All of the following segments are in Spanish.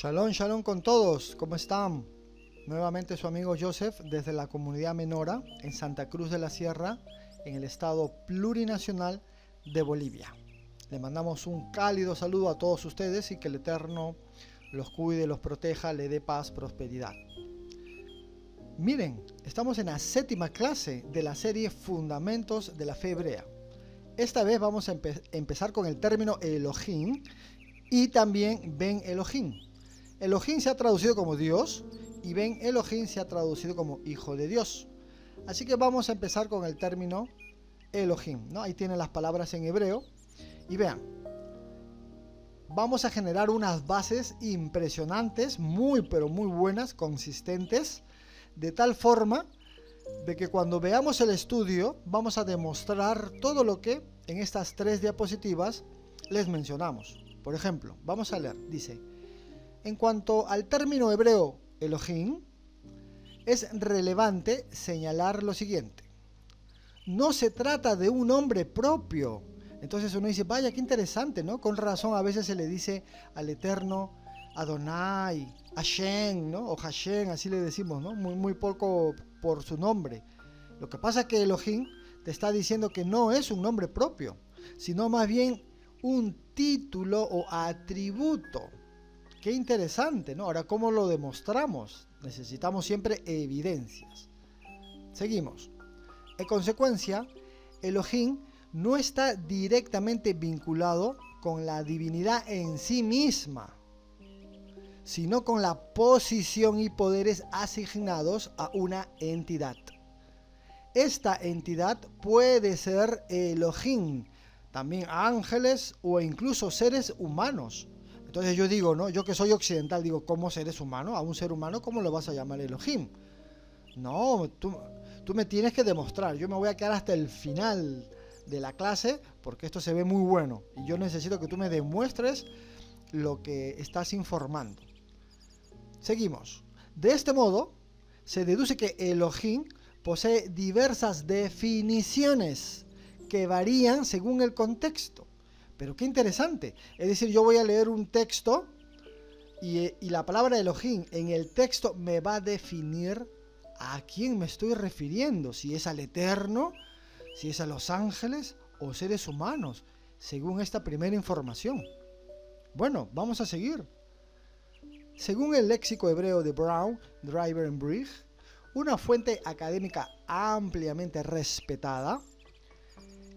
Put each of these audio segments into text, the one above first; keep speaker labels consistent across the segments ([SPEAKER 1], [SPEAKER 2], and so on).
[SPEAKER 1] Shalom, shalom con todos, ¿cómo están? Nuevamente su amigo Joseph desde la comunidad Menora en Santa Cruz de la Sierra, en el estado plurinacional de Bolivia. Le mandamos un cálido saludo a todos ustedes y que el Eterno los cuide, los proteja, le dé paz, prosperidad. Miren, estamos en la 7ª clase de la serie Fundamentos de la Fe Hebrea. Esta vez vamos a empezar con el término Elohim y también Ben Elohim. Elohim se ha traducido como Dios y Ben Elohim se ha traducido como Hijo de Dios. Así que vamos a empezar con el término Elohim, ¿no? Ahí tienen las palabras en hebreo. Y vean, vamos a generar unas bases impresionantes, pero muy buenas, consistentes, de tal forma de que cuando veamos el estudio vamos a demostrar todo lo que en estas 3 diapositivas les mencionamos. Por ejemplo, vamos a leer, dice: en cuanto al término hebreo Elohim, es relevante señalar lo siguiente. No se trata de un nombre propio. Entonces uno dice, vaya, qué interesante, ¿no? Con razón a veces se le dice al Eterno Adonai, Hashem, ¿no? O Hashem, así le decimos, ¿no? Muy poco por su nombre. Lo que pasa es que Elohim te está diciendo que no es un nombre propio, sino más bien un título o atributo. Qué interesante, ¿no? Ahora, ¿cómo lo demostramos? Necesitamos siempre evidencias. Seguimos. En consecuencia, Elohim no está directamente vinculado con la divinidad en sí misma, sino con la posición y poderes asignados a una entidad. Esta entidad puede ser Elohim, también ángeles o incluso seres humanos. Entonces yo digo, ¿no? Yo que soy occidental, digo, ¿cómo seres humanos? A un ser humano, ¿cómo lo vas a llamar Elohim? No, tú me tienes que demostrar. Yo me voy a quedar hasta el final de la clase porque esto se ve muy bueno. Y yo necesito que tú me demuestres lo que estás informando. Seguimos. De este modo, se deduce que Elohim posee diversas definiciones que varían según el contexto. Pero qué interesante. Es decir, yo voy a leer un texto y la palabra Elohim en el texto me va a definir a quién me estoy refiriendo. Si es al Eterno, si es a los ángeles o seres humanos, según esta primera información. Bueno, vamos a seguir. Según el léxico hebreo de Brown, Driver and Briggs, una fuente académica ampliamente respetada,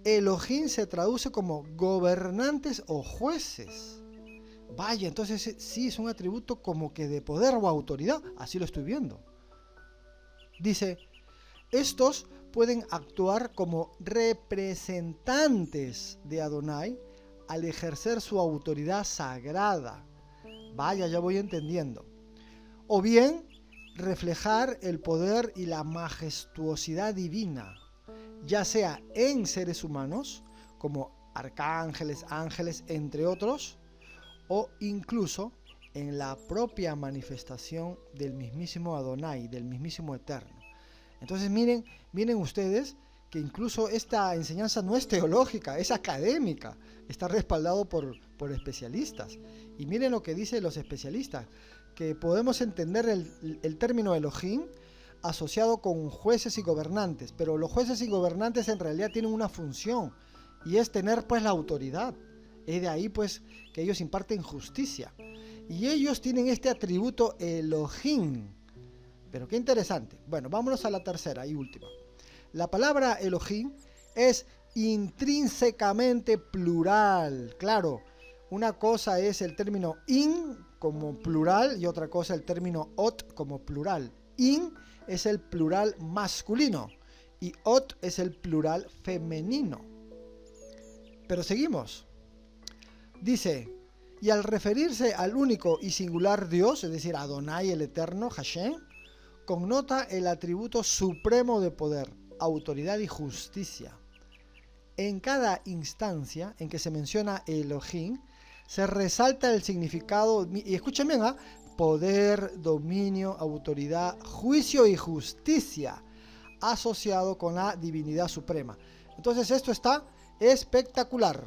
[SPEAKER 1] Elohim se traduce como gobernantes o jueces. Vaya, entonces sí es un atributo como que de poder o autoridad, así lo estoy viendo. Dice, estos pueden actuar como representantes de Adonai al ejercer su autoridad sagrada. Vaya, ya voy entendiendo. O bien, reflejar el poder y la majestuosidad divina, ya sea en seres humanos, como arcángeles, ángeles, entre otros, o incluso en la propia manifestación del mismísimo Adonai, del mismísimo Eterno. Entonces miren ustedes que incluso esta enseñanza no es teológica, es académica, está respaldado por especialistas. Y miren lo que dicen los especialistas, que podemos entender el término Elohim asociado con jueces y gobernantes, pero los jueces y gobernantes en realidad tienen una función y es tener pues la autoridad. Es de ahí pues que ellos imparten justicia y ellos tienen este atributo Elohim. Pero qué interesante. Bueno, vámonos a la tercera y última. La palabra Elohim es intrínsecamente plural. Claro, una cosa es el término in como plural y otra cosa el término ot como plural. In es el plural masculino y ot es el plural femenino. Pero seguimos. Dice, y al referirse al único y singular Dios, es decir, Adonai el Eterno, Hashem, connota el atributo supremo de poder, autoridad y justicia. En cada instancia en que se menciona Elohim, se resalta el significado, y escuchen bien, poder, dominio, autoridad, juicio y justicia, asociado con la divinidad suprema. Entonces esto está espectacular.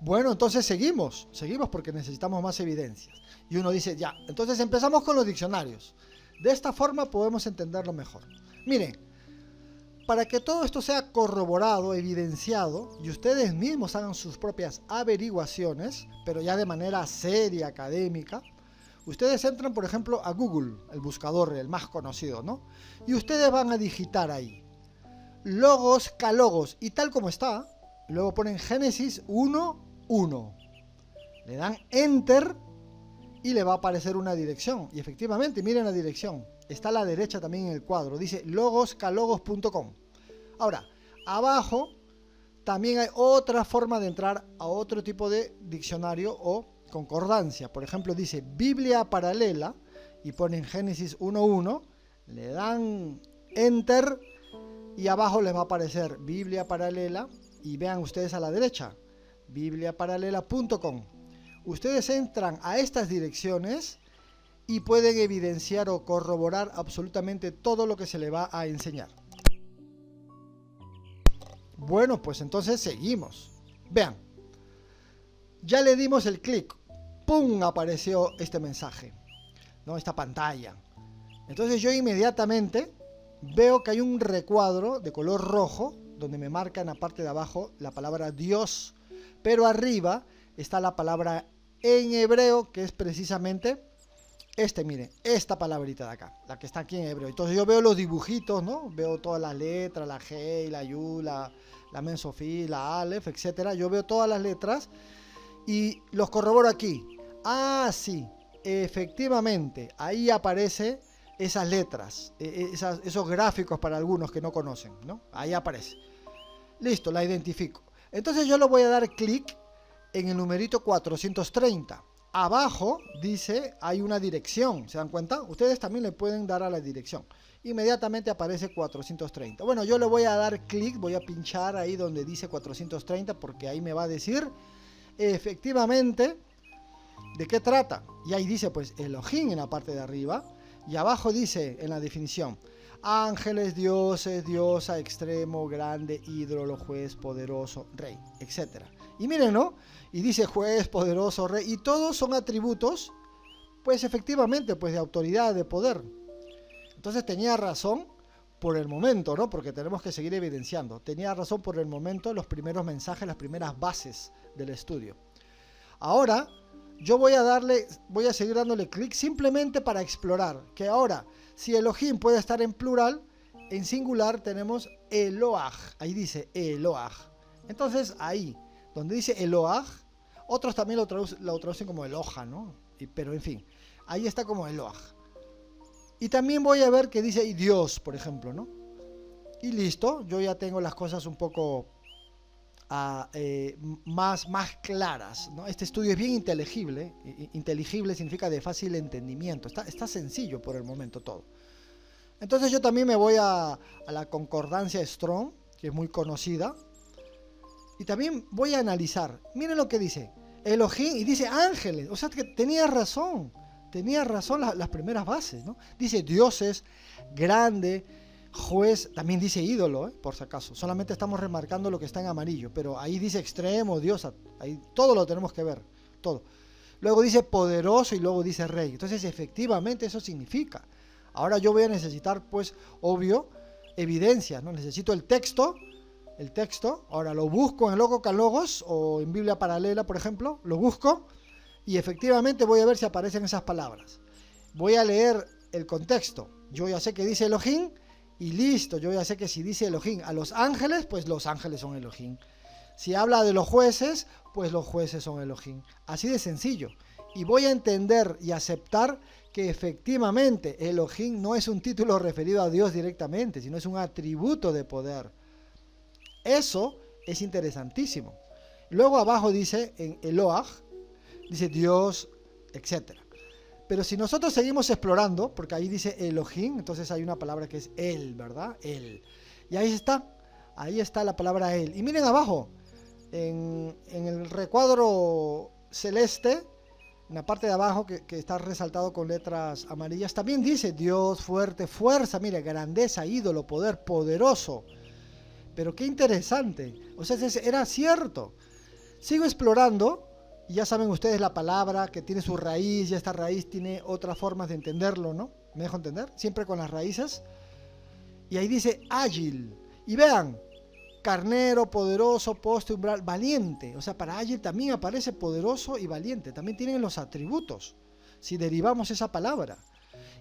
[SPEAKER 1] Bueno, entonces seguimos porque necesitamos más evidencias. Y uno dice, ya, entonces empezamos con los diccionarios. De esta forma podemos entenderlo mejor. Miren, para que todo esto sea corroborado, evidenciado, y ustedes mismos hagan sus propias averiguaciones, pero ya de manera seria, académica, ustedes entran, por ejemplo, a Google, el buscador, el más conocido, ¿no? Y ustedes van a digitar ahí logos, calogos, y tal como está, luego ponen Génesis 1:1. Le dan Enter y le va a aparecer una dirección. Y efectivamente, miren la dirección. Está a la derecha también en el cuadro. Dice logoscalogos.com. Ahora, abajo también hay otra forma de entrar a otro tipo de diccionario o concordancia. Por ejemplo, dice Biblia paralela y ponen Génesis 1:1. Le dan Enter y abajo les va a aparecer Biblia paralela. Y vean ustedes a la derecha, bibliaparalela.com. Ustedes entran a estas direcciones y pueden evidenciar o corroborar absolutamente todo lo que se le va a enseñar. Bueno, pues entonces seguimos. Vean, ya le dimos el clic. ¡Pum! Apareció este mensaje, ¿no? Esta pantalla. Entonces yo inmediatamente veo que hay un recuadro de color rojo donde me marca en la parte de abajo la palabra Dios, pero arriba está la palabra en hebreo, que es precisamente miren, esta palabrita de acá, la que está aquí en hebreo. Entonces yo veo los dibujitos, ¿no? Veo todas las letras, la G, la Yu, la Men Sofí, la Aleph, etcétera. Yo veo todas las letras y los corroboro aquí. Ah, sí, efectivamente, ahí aparece esas letras, esos gráficos para algunos que no conocen, ¿no? Ahí aparece. Listo, la identifico. Entonces yo le voy a dar clic en el numerito 430. Abajo dice, hay una dirección, ¿se dan cuenta? Ustedes también le pueden dar a la dirección. Inmediatamente aparece 430. Bueno, yo le voy a dar clic, voy a pinchar ahí donde dice 430 porque ahí me va a decir efectivamente de qué trata. Y ahí dice pues Elohim en la parte de arriba y abajo dice en la definición ángeles, dioses, diosa, extremo, grande, ídolo, juez, poderoso, rey, etc. Y miren, ¿no? Y dice juez, poderoso, rey, y todos son atributos, pues efectivamente, pues de autoridad, de poder. Entonces tenía razón por el momento, ¿no? Porque tenemos que seguir evidenciando. Tenía razón por el momento los primeros mensajes, las primeras bases del estudio. Ahora, yo voy a seguir dándole clic simplemente para explorar, que ahora, si Elohim puede estar en plural, en singular tenemos Eloah, ahí dice Eloah. Entonces ahí, donde dice Eloah, otros también lo traducen como Eloha, ¿no? Pero en fin, ahí está como Eloah. Y también voy a ver que dice Dios, por ejemplo, ¿no? Y listo, yo ya tengo las cosas un poco más claras, ¿no? Este estudio es bien inteligible. Inteligible significa de fácil entendimiento. Está sencillo por el momento todo. Entonces yo también me voy a la concordancia Strong, que es muy conocida. Y también voy a analizar. Miren lo que dice Elohim y dice ángeles. O sea que tenía razón las primeras bases, ¿no? Dice dioses, grande, juez, también dice ídolo, por si acaso. Solamente estamos remarcando lo que está en amarillo, pero ahí dice extremo, diosa, ahí todo lo tenemos que ver, todo. Luego dice poderoso y luego dice rey. Entonces, efectivamente eso significa. Ahora yo voy a necesitar, pues, obvio, evidencias, ¿no? Necesito el texto. Ahora lo busco en Logos o en Biblia Paralela, por ejemplo, lo busco y efectivamente voy a ver si aparecen esas palabras. Voy a leer el contexto. Yo ya sé que dice Elohim. Y listo, yo ya sé que si dice Elohim a los ángeles, pues los ángeles son Elohim. Si habla de los jueces, pues los jueces son Elohim. Así de sencillo. Y voy a entender y aceptar que efectivamente Elohim no es un título referido a Dios directamente, sino es un atributo de poder. Eso es interesantísimo. Luego abajo dice en Eloah, dice Dios, etc. Pero si nosotros seguimos explorando, porque ahí dice Elohim, entonces hay una palabra que es Él, ¿verdad? Él. Y ahí está la palabra Él. Y miren abajo, en el recuadro celeste, en la parte de abajo que está resaltado con letras amarillas, también dice Dios, fuerte, fuerza, mire, grandeza, ídolo, poder, poderoso. Pero qué interesante, o sea, era cierto. Sigo explorando, y ya saben ustedes la palabra que tiene su raíz, y esta raíz tiene otras formas de entenderlo, ¿no? ¿Me dejo entender? Siempre con las raíces. Y ahí dice ágil. Y vean, carnero, poderoso, poste, umbral, valiente. O sea, para ágil también aparece poderoso y valiente. También tienen los atributos, si derivamos esa palabra.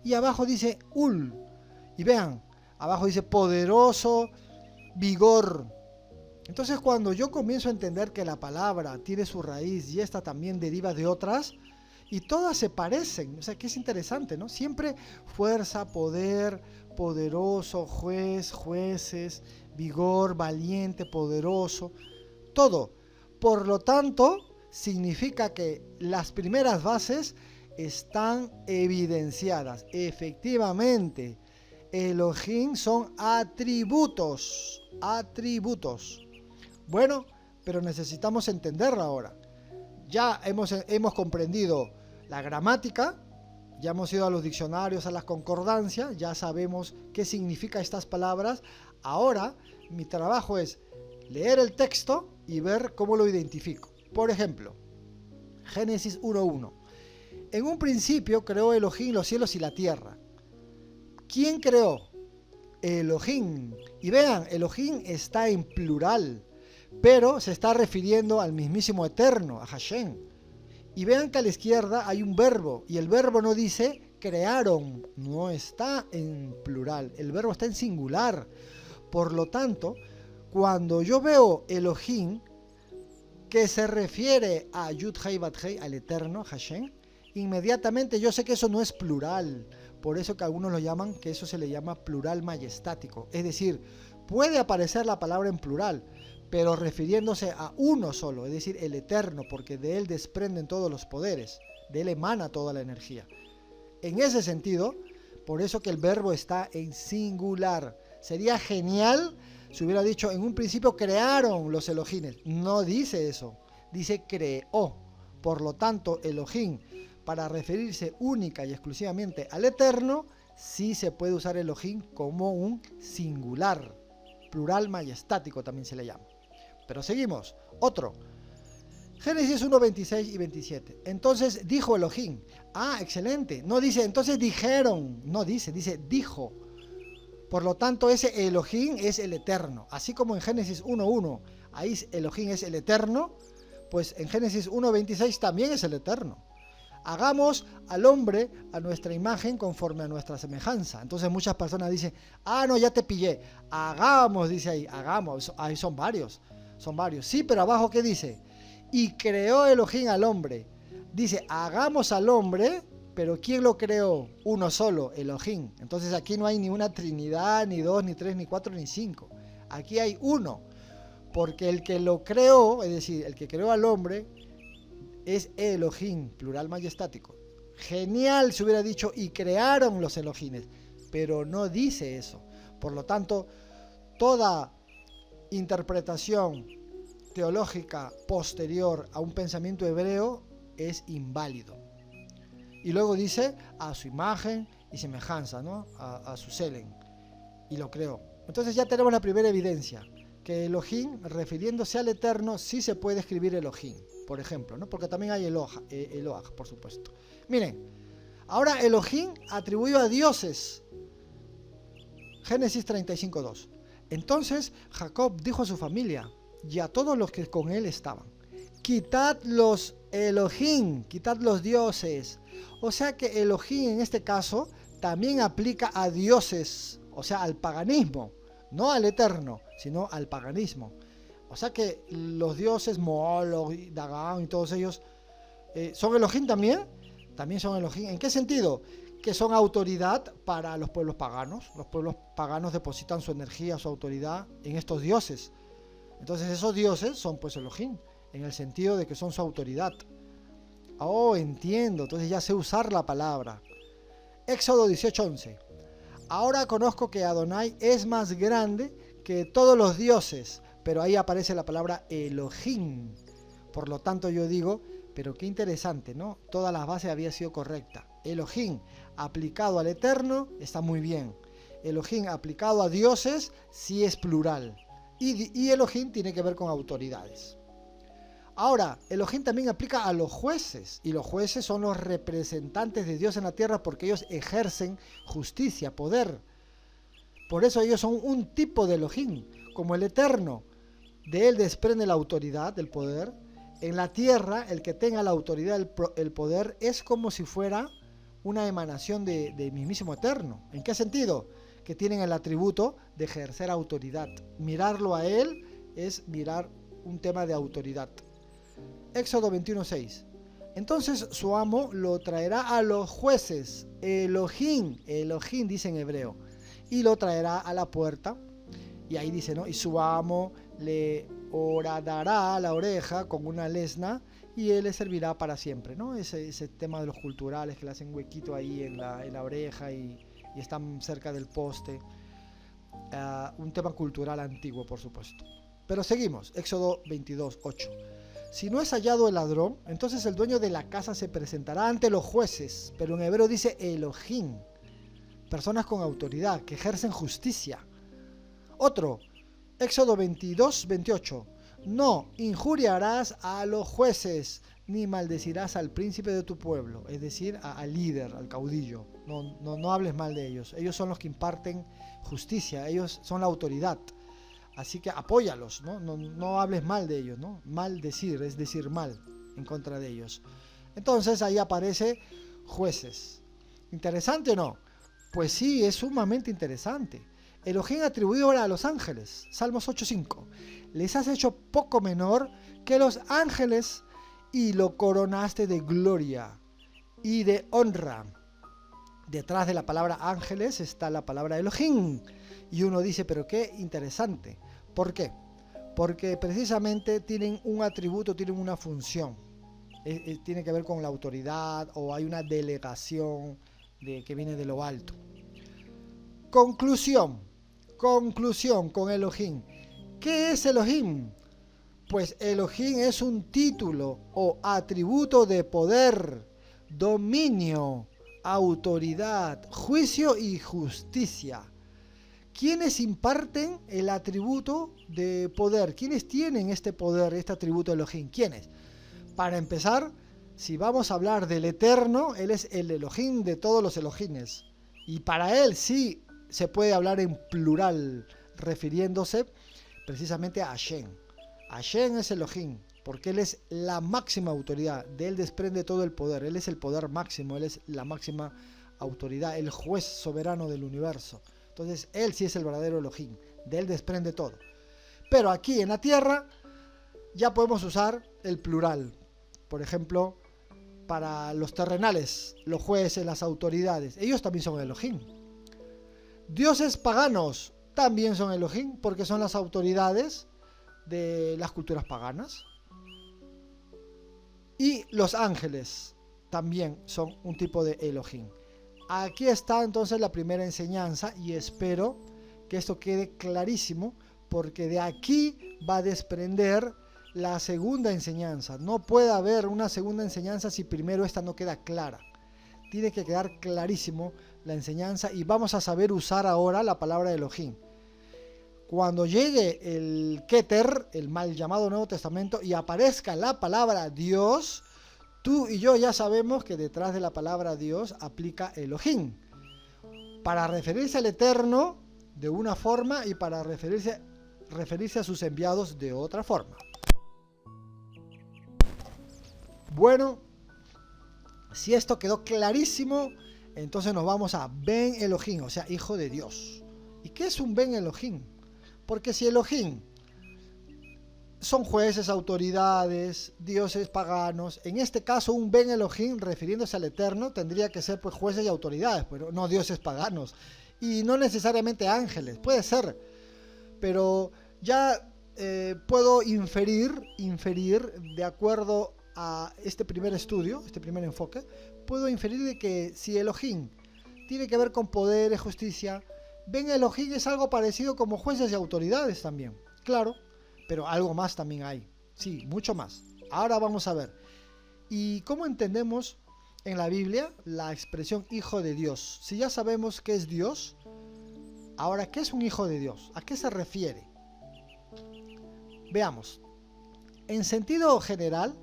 [SPEAKER 1] Y abajo dice ul. Y vean, abajo dice poderoso, vigor. Entonces cuando yo comienzo a entender que la palabra tiene su raíz y esta también deriva de otras, y todas se parecen, o sea que es interesante, ¿no? Siempre fuerza, poder, poderoso, juez, jueces, vigor, valiente, poderoso, todo. Por lo tanto, significa que las primeras bases están evidenciadas. Efectivamente, Elohim son atributos, atributos. Bueno, pero necesitamos entenderlo ahora. Ya hemos comprendido la gramática, ya hemos ido a los diccionarios, a las concordancias, ya sabemos qué significan estas palabras. Ahora, mi trabajo es leer el texto y ver cómo lo identifico. Por ejemplo, Génesis 1:1. En un principio creó Elohim los cielos y la tierra. ¿Quién creó? Elohim. Y vean, Elohim está en plural, pero se está refiriendo al mismísimo Eterno, a Hashem. Y vean que a la izquierda hay un verbo, y el verbo no dice crearon, no está en plural, el verbo está en singular. Por lo tanto, cuando yo veo Elohim, que se refiere a Yud Hei Bat Hei, al Eterno, Hashem, inmediatamente yo sé que eso no es plural. Por eso que algunos lo llaman, que eso se le llama plural majestático. Es decir, puede aparecer la palabra en plural, pero refiriéndose a uno solo, es decir, el Eterno, porque de él desprenden todos los poderes, de él emana toda la energía. En ese sentido, por eso que el verbo está en singular. Sería genial si hubiera dicho, en un principio crearon los Elohines. No dice eso, dice creó. Por lo tanto, Elohim, para referirse única y exclusivamente al Eterno, sí se puede usar Elohim como un singular, plural majestático también se le llama. Pero seguimos, otro. Génesis 1, 26 y 27. Entonces dijo Elohim. Ah, excelente. No dice, entonces dijeron. No dice, dice dijo. Por lo tanto, ese Elohim es el Eterno. Así como en Génesis 1:1, ahí Elohim es el Eterno, pues en Génesis 1:26 también es el Eterno. Hagamos al hombre a nuestra imagen conforme a nuestra semejanza. Entonces muchas personas dicen, ah, no, ya te pillé. Hagamos, dice ahí, hagamos. Ahí son varios. Sí, pero abajo, ¿qué dice? Y creó Elohim al hombre. Dice, hagamos al hombre, pero ¿quién lo creó? Uno solo, Elohim. Entonces aquí no hay ni una trinidad, ni dos, ni tres, ni cuatro, ni cinco. Aquí hay uno. Porque el que lo creó, es decir, el que creó al hombre, es Elohim, plural majestático. Genial si hubiera dicho, y crearon los Elohines. Pero no dice eso. Por lo tanto, toda interpretación teológica posterior a un pensamiento hebreo es inválido. Y luego dice a su imagen y semejanza, ¿no? A su selen. Y lo creó. Entonces ya tenemos la primera evidencia, que Elohim, refiriéndose al Eterno, sí se puede escribir Elohim, por ejemplo, ¿no? Porque también hay Eloah, por supuesto. Miren, ahora Elohim atribuyó a dioses. Génesis 35:2. Entonces Jacob dijo a su familia y a todos los que con él estaban, quitad los Elohim, quitad los dioses. O sea que Elohim en este caso también aplica a dioses, o sea, al paganismo, no al Eterno, sino al paganismo. O sea que los dioses Moloch, Dagón y todos ellos son Elohim también. También son Elohim. ¿En qué sentido? Que son autoridad para los pueblos paganos. Los pueblos paganos depositan su energía, su autoridad en estos dioses. Entonces esos dioses son pues Elohim, en el sentido de que son su autoridad. Oh, entiendo. Entonces ya sé usar la palabra. Éxodo 18:11. Ahora conozco que Adonai es más grande que todos los dioses, pero ahí aparece la palabra Elohim. Por lo tanto yo digo, pero qué interesante, ¿no? Toda la base había sido correcta. Elohim aplicado al Eterno está muy bien. Elohim aplicado a dioses sí es plural. Y Elohim tiene que ver con autoridades. Ahora, Elohim también aplica a los jueces, y los jueces son los representantes de Dios en la tierra porque ellos ejercen justicia, poder. Por eso ellos son un tipo de Elohim, como el Eterno. De él desprende la autoridad, el poder. En la tierra, el que tenga la autoridad, el poder, es como si fuera una emanación de mismísimo Eterno. ¿En qué sentido? Que tienen el atributo de ejercer autoridad. Mirarlo a él es mirar un tema de autoridad. Éxodo 21:6. Entonces su amo lo traerá a los jueces, Elohim dice en hebreo, y lo traerá a la puerta. Y ahí dice, ¿no? Y su amo le horadará la oreja con una lesna y él le servirá para siempre, ¿no? Ese tema de los culturales que le hacen huequito ahí en la oreja y están cerca del poste. Un tema cultural antiguo, por supuesto. Pero seguimos, Éxodo 22:8. Si no es hallado el ladrón, entonces el dueño de la casa se presentará ante los jueces, pero en hebreo dice Elohim, personas con autoridad, que ejercen justicia. Otro, Éxodo 22:28. No injuriarás a los jueces, ni maldecirás al príncipe de tu pueblo, es decir, al líder, al caudillo. No hables mal de ellos. Ellos son los que imparten justicia, ellos son la autoridad. Así que apóyalos, no hables mal de ellos, ¿no? Maldecir, es decir mal en contra de ellos. Entonces ahí aparece jueces. ¿Interesante o no? Pues sí, es sumamente interesante. Elohim atribuido ahora a los ángeles. Salmos 8:5. Les has hecho poco menor que los ángeles y lo coronaste de gloria y de honra. Detrás de la palabra ángeles está la palabra Elohim. Y uno dice, pero qué interesante. ¿Por qué? Porque precisamente tienen un atributo, tienen una función. Tiene que ver con la autoridad o hay una delegación que viene de lo alto. Conclusión con Elohim. ¿Qué es Elohim? Pues Elohim es un título o atributo de poder, dominio, autoridad, juicio y justicia. ¿Quiénes imparten el atributo de poder? ¿Quiénes tienen este poder, este atributo de Elohim? ¿Quiénes? Para empezar, si vamos a hablar del Eterno, Él es el Elohim de todos los Elohines. Y para Él sí se puede hablar en plural, refiriéndose precisamente a Hashem. Hashem es Elohim, porque Él es la máxima autoridad. De Él desprende todo el poder. Él es el poder máximo, Él es la máxima autoridad, el juez soberano del universo. Entonces, Él sí es el verdadero Elohim. De Él desprende todo. Pero aquí en la tierra ya podemos usar el plural. Por ejemplo, para los terrenales, los jueces, las autoridades, ellos también son Elohim. Dioses paganos también son Elohim, porque son las autoridades de las culturas paganas. Y los ángeles también son un tipo de Elohim. Aquí está entonces la primera enseñanza y espero que esto quede clarísimo, porque de aquí va a desprender la segunda enseñanza. No puede haber una segunda enseñanza si primero esta no queda clara. Tiene que quedar clarísimo la enseñanza y vamos a saber usar ahora la palabra Elohim. Cuando llegue el Keter, el mal llamado Nuevo Testamento, y aparezca la palabra Dios, tú y yo ya sabemos que detrás de la palabra Dios aplica Elohim. Para referirse al Eterno de una forma y para referirse a sus enviados de otra forma. Bueno, si esto quedó clarísimo, entonces nos vamos a Ben Elohim, o sea, hijo de Dios. ¿Y qué es un Ben Elohim? Porque si Elohim son jueces, autoridades, dioses paganos, en este caso un Ben Elohim, refiriéndose al Eterno, tendría que ser pues jueces y autoridades, pero no dioses paganos. Y no necesariamente ángeles, puede ser, pero ya puedo inferir de acuerdo a este primer estudio, este primer enfoque, puedo inferir de que si Elohim tiene que ver con poder y justicia, Ben Elohim es algo parecido como jueces y autoridades también, claro, pero algo más también hay, sí, mucho más. Ahora vamos a ver. ¿Y cómo entendemos en la Biblia la expresión hijo de Dios? Si ya sabemos qué es Dios, ahora, ¿qué es un hijo de Dios? ¿A qué se refiere? Veamos. En sentido general,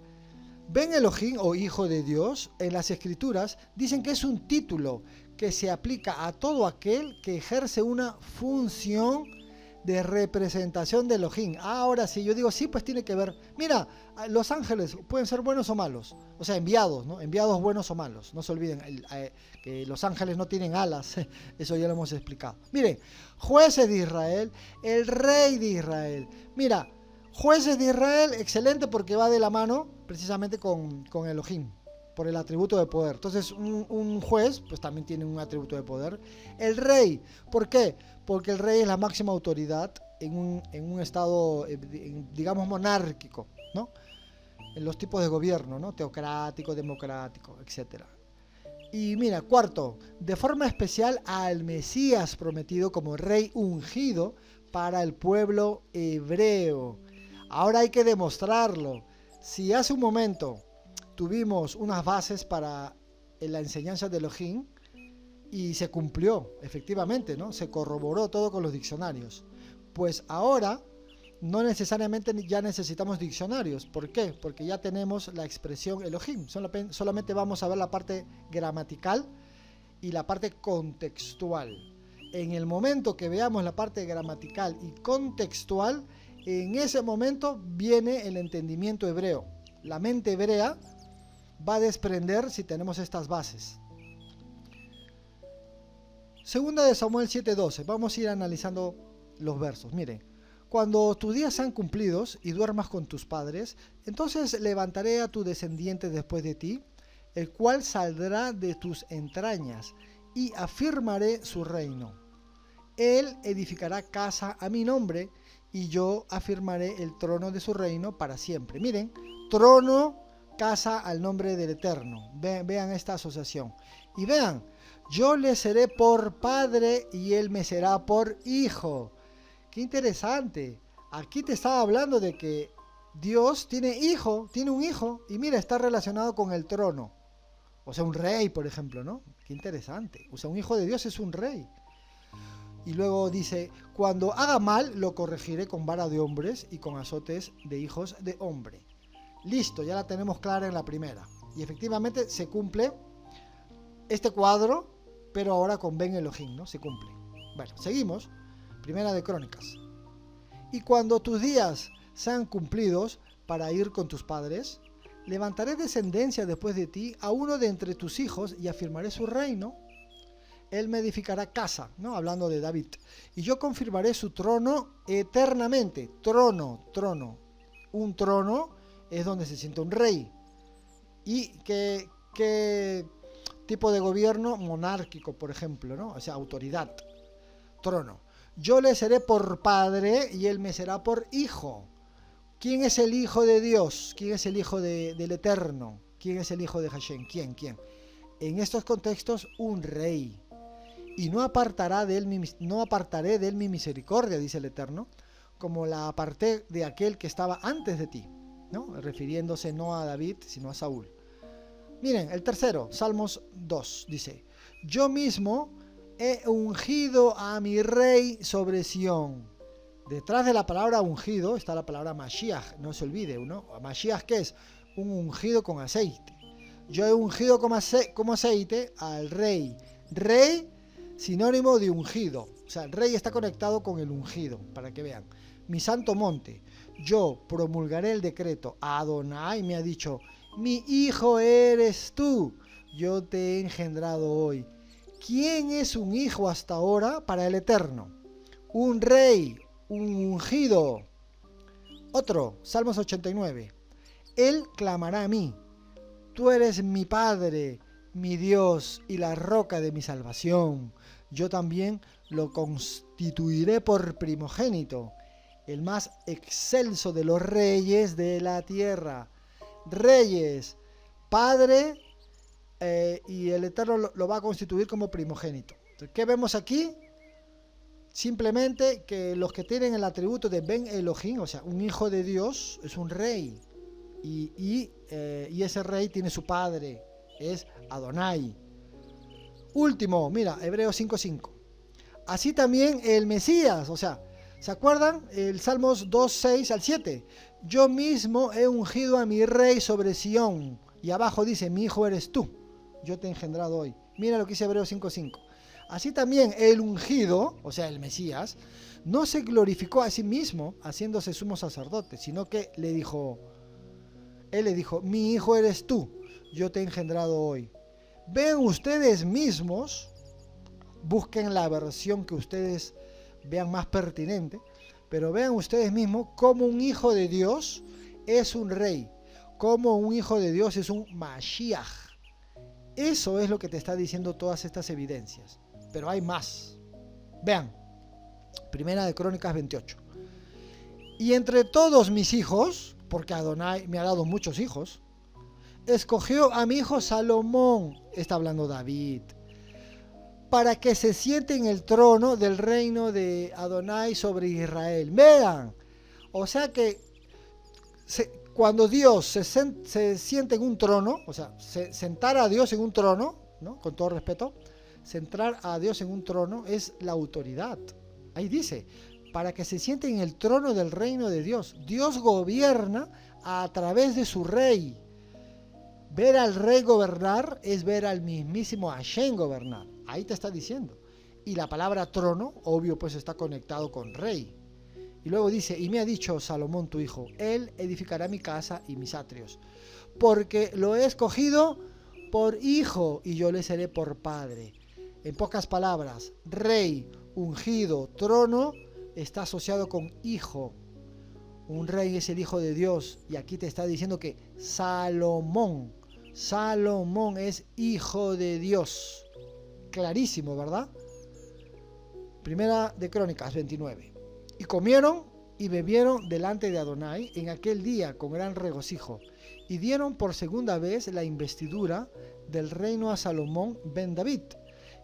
[SPEAKER 1] Ben Elohim o Hijo de Dios en las Escrituras dicen que es un título que se aplica a todo aquel que ejerce una función de representación de Elohim. Ahora sí, yo digo, sí, pues tiene que ver. Mira, los ángeles pueden ser buenos o malos, o sea, enviados, ¿no? Enviados buenos o malos. No se olviden que los ángeles no tienen alas, eso ya lo hemos explicado. Miren, jueces de Israel, el rey de Israel. Mira, jueces de Israel, excelente porque va de la mano precisamente con Elohim, por el atributo de poder. Entonces, un juez, pues también tiene un atributo de poder. El rey, ¿por qué? Porque el rey es la máxima autoridad en un estado, digamos, monárquico, ¿no? En los tipos de gobierno, ¿no? Teocrático, democrático, etc. Y mira, cuarto, de forma especial al Mesías prometido como rey ungido para el pueblo hebreo. Ahora hay que demostrarlo. Si hace un momento tuvimos unas bases para la enseñanza de Elohim y se cumplió, efectivamente, ¿no? Se corroboró todo con los diccionarios. Pues ahora no necesariamente ya necesitamos diccionarios. ¿Por qué? Porque ya tenemos la expresión Elohim. Solamente vamos a ver la parte gramatical y la parte contextual. En el momento que veamos la parte gramatical y contextual, en ese momento viene el entendimiento hebreo. La mente hebrea va a desprender si tenemos estas bases. Segunda de Samuel 7:12. Vamos a ir analizando los versos. Miren, cuando tus días sean cumplidos y duermas con tus padres, entonces levantaré a tu descendiente después de ti, el cual saldrá de tus entrañas, y afirmaré su reino. Él edificará casa a mi nombre, y yo afirmaré el trono de su reino para siempre. Miren, trono, casa al nombre del Eterno. Vean esta asociación. Y vean, yo le seré por padre y él me será por hijo. Qué interesante. Aquí te estaba hablando de que Dios tiene un hijo, y mira, está relacionado con el trono. O sea, un rey, por ejemplo, ¿no? Qué interesante. O sea, un hijo de Dios es un rey. Y luego dice, cuando haga mal, lo corregiré con vara de hombres y con azotes de hijos de hombre. Listo, ya la tenemos clara en la primera. Y efectivamente se cumple este cuadro, pero ahora con Ben Elohim, ¿no? Se cumple. Bueno, seguimos. Primera de Crónicas. Y cuando tus días sean cumplidos para ir con tus padres, levantaré descendencia después de ti a uno de entre tus hijos y afirmaré su reino. Él me edificará casa, ¿no? Hablando de David. Y yo confirmaré su trono eternamente. Trono. Un trono es donde se siente un rey. ¿Y qué tipo de gobierno? Monárquico, por ejemplo, ¿no? O sea, autoridad. Trono. Yo le seré por padre y él me será por hijo. ¿Quién es el hijo de Dios? ¿Quién es el hijo del Eterno? ¿Quién es el hijo de Hashem? ¿Quién? En estos contextos, un rey. Y no apartaré de él mi misericordia, dice el Eterno, como la aparté de aquel que estaba antes de ti, ¿no? Refiriéndose no a David, sino a Saúl. Miren, el tercero, Salmos 2, dice, yo mismo he ungido a mi rey sobre Sión. Detrás de la palabra ungido está la palabra Mashiach, no se olvide, ¿no? Mashiach, ¿qué es? Un ungido con aceite. Yo he ungido como aceite al rey. Rey, sinónimo de ungido. O sea, el rey está conectado con el ungido, para que vean. Mi santo monte. Yo promulgaré el decreto. Adonai me ha dicho, mi hijo eres tú. Yo te he engendrado hoy. ¿Quién es un hijo hasta ahora para el Eterno? Un rey, un ungido. Otro, Salmos 89. Él clamará a mí. Tú eres mi Padre, mi Dios y la roca de mi salvación. Yo también lo constituiré por primogénito, el más excelso de los reyes de la tierra. Reyes, Padre, y el Eterno lo va a constituir como primogénito. Entonces, ¿qué vemos aquí? Simplemente que los que tienen el atributo de Ben Elohim, o sea, un hijo de Dios, es un rey. Y ese rey tiene su padre, es Adonai. Último, mira, Hebreos 5:5. Así también el Mesías, o sea, ¿Se acuerdan? El Salmos 2, 6 al 7. Yo mismo he ungido a mi rey sobre Sión. Y abajo dice, mi hijo eres tú. Yo te he engendrado hoy. Mira lo que dice Hebreos 5:5. Así también el ungido, o sea, el Mesías, no se glorificó a sí mismo haciéndose sumo sacerdote, sino que él le dijo, mi hijo eres tú. Yo te he engendrado hoy. Vean ustedes mismos, busquen la versión que ustedes vean más pertinente, pero vean ustedes mismos cómo un hijo de Dios es un rey, cómo un hijo de Dios es un Mashiach. Eso es lo que te está diciendo todas estas evidencias, pero hay más. Vean, Primera de Crónicas 28. Y entre todos mis hijos, porque Adonai me ha dado muchos hijos, escogió a mi hijo Salomón, está hablando David, para que se siente en el trono del reino de Adonai sobre Israel. Vean, o sea que cuando Dios se siente en un trono, o sea, sentar a Dios en un trono, ¿no? Con todo respeto, sentar a Dios en un trono es la autoridad. Ahí dice, para que se siente en el trono del reino de Dios. Dios gobierna a través de su rey. Ver al rey gobernar es ver al mismísimo Hashem gobernar. Ahí te está diciendo. Y la palabra trono, obvio, pues está conectado con rey. Y luego dice, y me ha dicho Salomón tu hijo, él edificará mi casa y mis atrios, porque lo he escogido por hijo y yo le seré por padre. En pocas palabras, rey, ungido, trono, está asociado con hijo. Un rey es el hijo de Dios. Y aquí te está diciendo que Salomón es hijo de Dios. Clarísimo, ¿verdad? Primera de Crónicas 29. Y comieron y bebieron delante de Adonai en aquel día con gran regocijo. Y dieron por segunda vez la investidura del reino a Salomón ben David.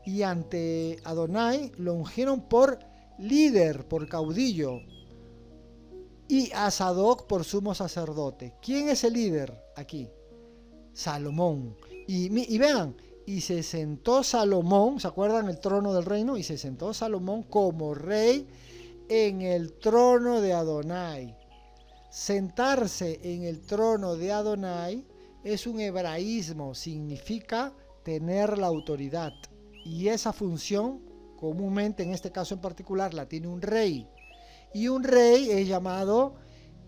[SPEAKER 1] Y ante Adonai lo ungieron por líder, por caudillo. Y a Sadoc por sumo sacerdote. ¿Quién es el líder aquí? Salomón. Y vean, y se sentó Salomón, ¿se acuerdan el trono del reino? Y se sentó Salomón como rey en el trono de Adonai. Sentarse en el trono de Adonai es un hebraísmo, significa tener la autoridad. Y esa función, comúnmente en este caso en particular, la tiene un rey. Y un rey es llamado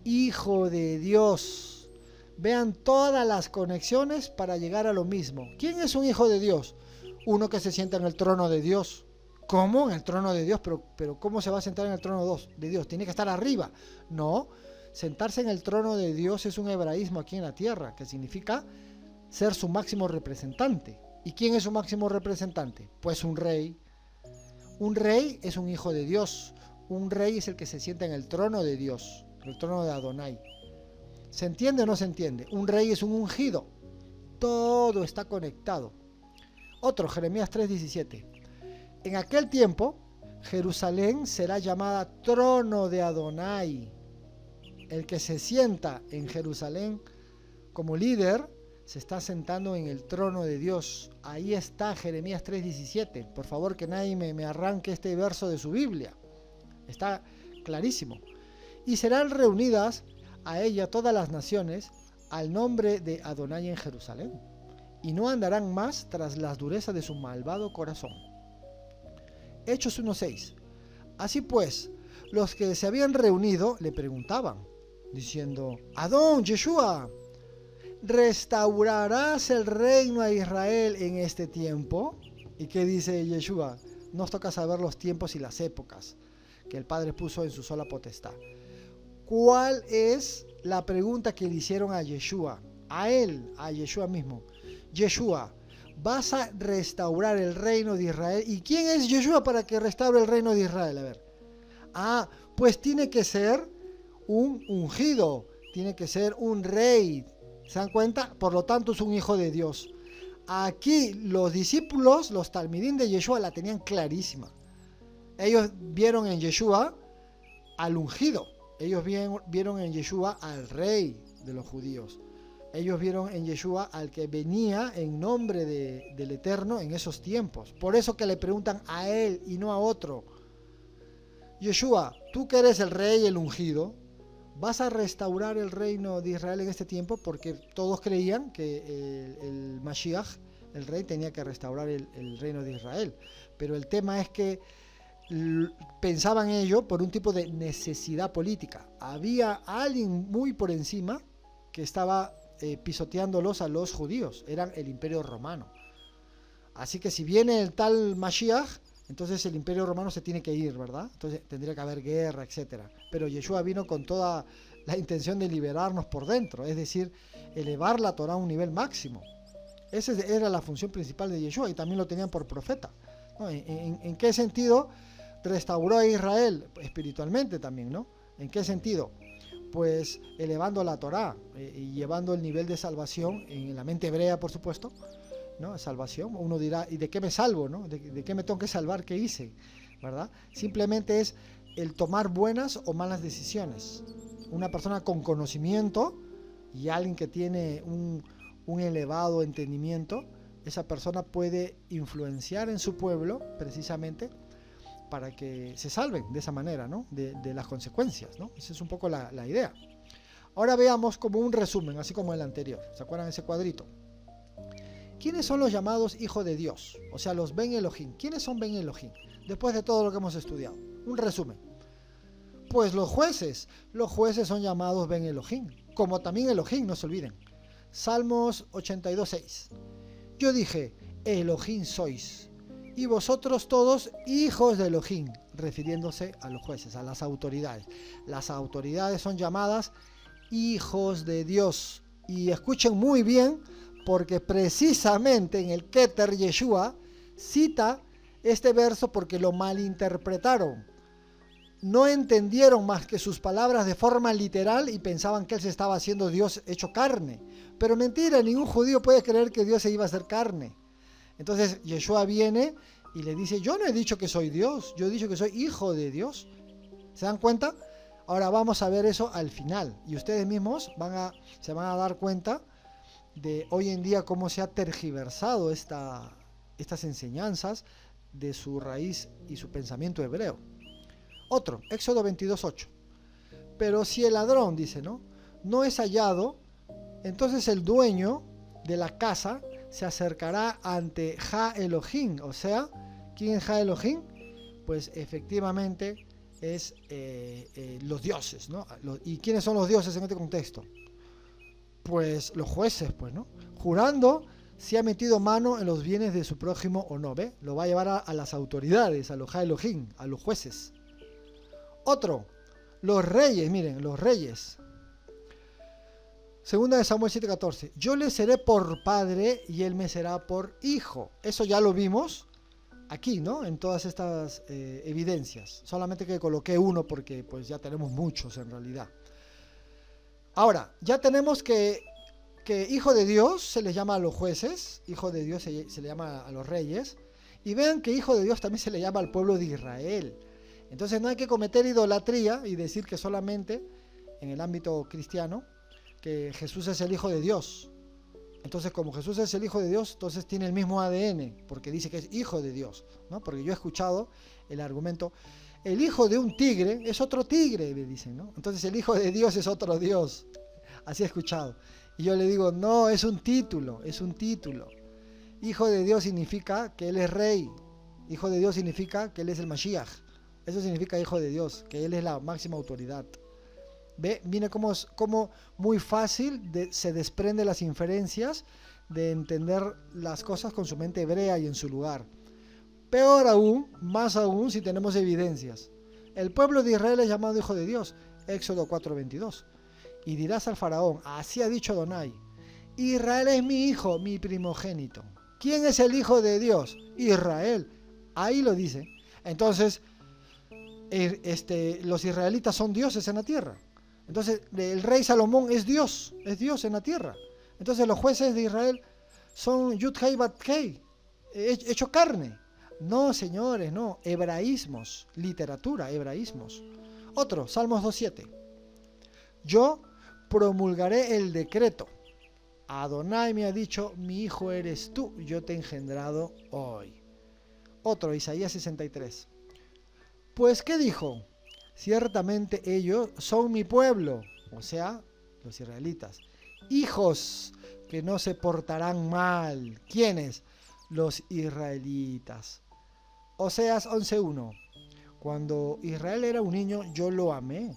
[SPEAKER 1] hijo de Dios. Vean todas las conexiones para llegar a lo mismo. ¿Quién es un hijo de Dios? Uno que se sienta en el trono de Dios. ¿Cómo? En el trono de Dios. Pero ¿cómo se va a sentar en el trono de Dios? ¿Tiene que estar arriba? No. Sentarse en el trono de Dios es un hebraísmo aquí en la tierra, que significa ser su máximo representante. ¿Y quién es su máximo representante? Pues un rey. Un rey es un hijo de Dios. Un rey es el que se sienta en el trono de Dios, el trono de Adonai. ¿Se entiende o no se entiende? Un rey es un ungido. Todo está conectado. Otro, Jeremías 3:17. En aquel tiempo, Jerusalén será llamada trono de Adonai. El que se sienta en Jerusalén como líder se está sentando en el trono de Dios. Ahí está Jeremías 3:17. Por favor, que nadie me arranque este verso de su Biblia. Está clarísimo. Y serán reunidas a ella todas las naciones al nombre de Adonai en Jerusalén. Y no andarán más tras las durezas de su malvado corazón. Hechos 1:6. Así pues, los que se habían reunido le preguntaban, diciendo, Adón, Yeshua, ¿restaurarás el reino a Israel en este tiempo? ¿Y qué dice Yeshua? Nos toca saber los tiempos y las épocas que el Padre puso en su sola potestad. ¿Cuál es la pregunta que le hicieron a Yeshua? A él, a Yeshua mismo. Yeshua, ¿vas a restaurar el reino de Israel? ¿Y quién es Yeshua para que restaure el reino de Israel? A ver. Pues tiene que ser un ungido, tiene que ser un rey. ¿Se dan cuenta? Por lo tanto es un hijo de Dios. Aquí los discípulos, los talmidín de Yeshua la tenían clarísima. Ellos vieron en Yeshua al ungido. Ellos vieron en Yeshua al rey de los judíos. Ellos vieron en Yeshua al que venía en nombre del Eterno en esos tiempos. Por eso que le preguntan a él y no a otro. Yeshua, tú que eres el rey, el ungido, ¿vas a restaurar el reino de Israel en este tiempo? Porque todos creían que el Mashiach, el rey, tenía que restaurar el reino de Israel. Pero el tema es que pensaban ello por un tipo de necesidad política. Había alguien muy por encima que estaba pisoteándolos a los judíos. Eran el imperio romano. Así que si viene el tal Mashiach, entonces el imperio romano se tiene que ir, ¿verdad? Entonces tendría que haber guerra, etc. Pero Yeshua vino con toda la intención de liberarnos por dentro, es decir, elevar la Torah a un nivel máximo. Esa era la función principal de Yeshua y también lo tenían por profeta, ¿no? ¿En qué sentido restauró a Israel? Espiritualmente también, ¿no? ¿En qué sentido? Pues elevando la Torah y llevando el nivel de salvación en la mente hebrea, por supuesto, ¿no? Salvación. Uno dirá, ¿y de qué me salvo, no? ¿De qué me tengo que salvar? ¿Qué hice? ¿Verdad? Simplemente es el tomar buenas o malas decisiones. Una persona con conocimiento y alguien que tiene un elevado entendimiento, esa persona puede influenciar en su pueblo precisamente para que se salven de esa manera, ¿no? De las consecuencias, ¿no? Esa es un poco la idea. Ahora veamos como un resumen, así como el anterior. ¿Se acuerdan de ese cuadrito? ¿Quiénes son los llamados hijos de Dios? O sea, los Ben Elohim. ¿Quiénes son Ben Elohim? Después de todo lo que hemos estudiado. Un resumen. Pues los jueces. Los jueces son llamados Ben Elohim. Como también Elohim, no se olviden. Salmos 82:6. Yo dije, Elohim sois. Y vosotros todos hijos de Elohim. Refiriéndose a los jueces, a las autoridades. Las autoridades son llamadas hijos de Dios. Y escuchen muy bien, porque precisamente en el Keter Yeshua cita este verso porque lo malinterpretaron. No entendieron más que sus palabras de forma literal y pensaban que él se estaba haciendo Dios hecho carne. Pero mentira, ningún judío puede creer que Dios se iba a hacer carne. Entonces Yeshua viene y le dice, yo no he dicho que soy Dios, yo he dicho que soy hijo de Dios. ¿Se dan cuenta? Ahora vamos a ver eso al final y ustedes mismos se van a dar cuenta de hoy en día cómo se ha tergiversado estas enseñanzas de su raíz y su pensamiento hebreo. Otro, Éxodo 22:8. Pero si el ladrón, dice, no es hallado, entonces el dueño de la casa se acercará ante Ja Elohim. O sea, ¿quién es Ja Elohim? Pues efectivamente es los dioses, ¿no? ¿Y quiénes son los dioses en este contexto? Pues los jueces, pues, ¿no? Jurando si ha metido mano en los bienes de su prójimo o no, ¿ve? Lo va a llevar a las autoridades, a los Ha Elohim, a los jueces. Otro, los reyes, miren, los reyes. Segunda de Samuel 7:14. Yo le seré por padre y él me será por hijo. Eso ya lo vimos aquí, ¿no? En todas estas evidencias. Solamente que coloqué uno porque pues ya tenemos muchos en realidad. Ahora, ya tenemos que hijo de Dios se le llama a los jueces, hijo de Dios se le llama a los reyes, y vean que hijo de Dios también se le llama al pueblo de Israel. Entonces no hay que cometer idolatría y decir que solamente en el ámbito cristiano que Jesús es el hijo de Dios. Entonces como Jesús es el hijo de Dios, entonces tiene el mismo ADN, porque dice que es hijo de Dios, ¿no? Porque yo he escuchado el argumento, el hijo de un tigre es otro tigre, le dicen, ¿no? Entonces el hijo de Dios es otro Dios. Así he escuchado. Y yo le digo, no, es un título, es un título. Hijo de Dios significa que Él es rey. Hijo de Dios significa que Él es el Mashiach. Eso significa hijo de Dios, que Él es la máxima autoridad. ¿Ve? Mire cómo muy fácil se desprende las inferencias de entender las cosas con su mente hebrea y en su lugar. Peor aún, más aún si tenemos evidencias. El pueblo de Israel es llamado hijo de Dios, Éxodo 4:22. Y dirás al faraón, así ha dicho Adonai, Israel es mi hijo, mi primogénito. ¿Quién es el hijo de Dios? Israel. Ahí lo dice. Entonces, los israelitas son dioses en la tierra. Entonces, el rey Salomón es Dios en la tierra. Entonces, los jueces de Israel son Yud-Hei Bat-Hei, hecho carne. No, señores, no. Hebraísmos, literatura, hebraísmos. Otro, Salmos 2:7. Yo promulgaré el decreto. Adonai me ha dicho, mi hijo eres tú, yo te he engendrado hoy. Otro, Isaías 63. Pues, ¿qué dijo? ciertamente ellos son mi pueblo, o sea, los israelitas, hijos que no se portarán mal. ¿Quiénes? Los israelitas. Oseas 11:1. Cuando Israel era un niño, yo lo amé.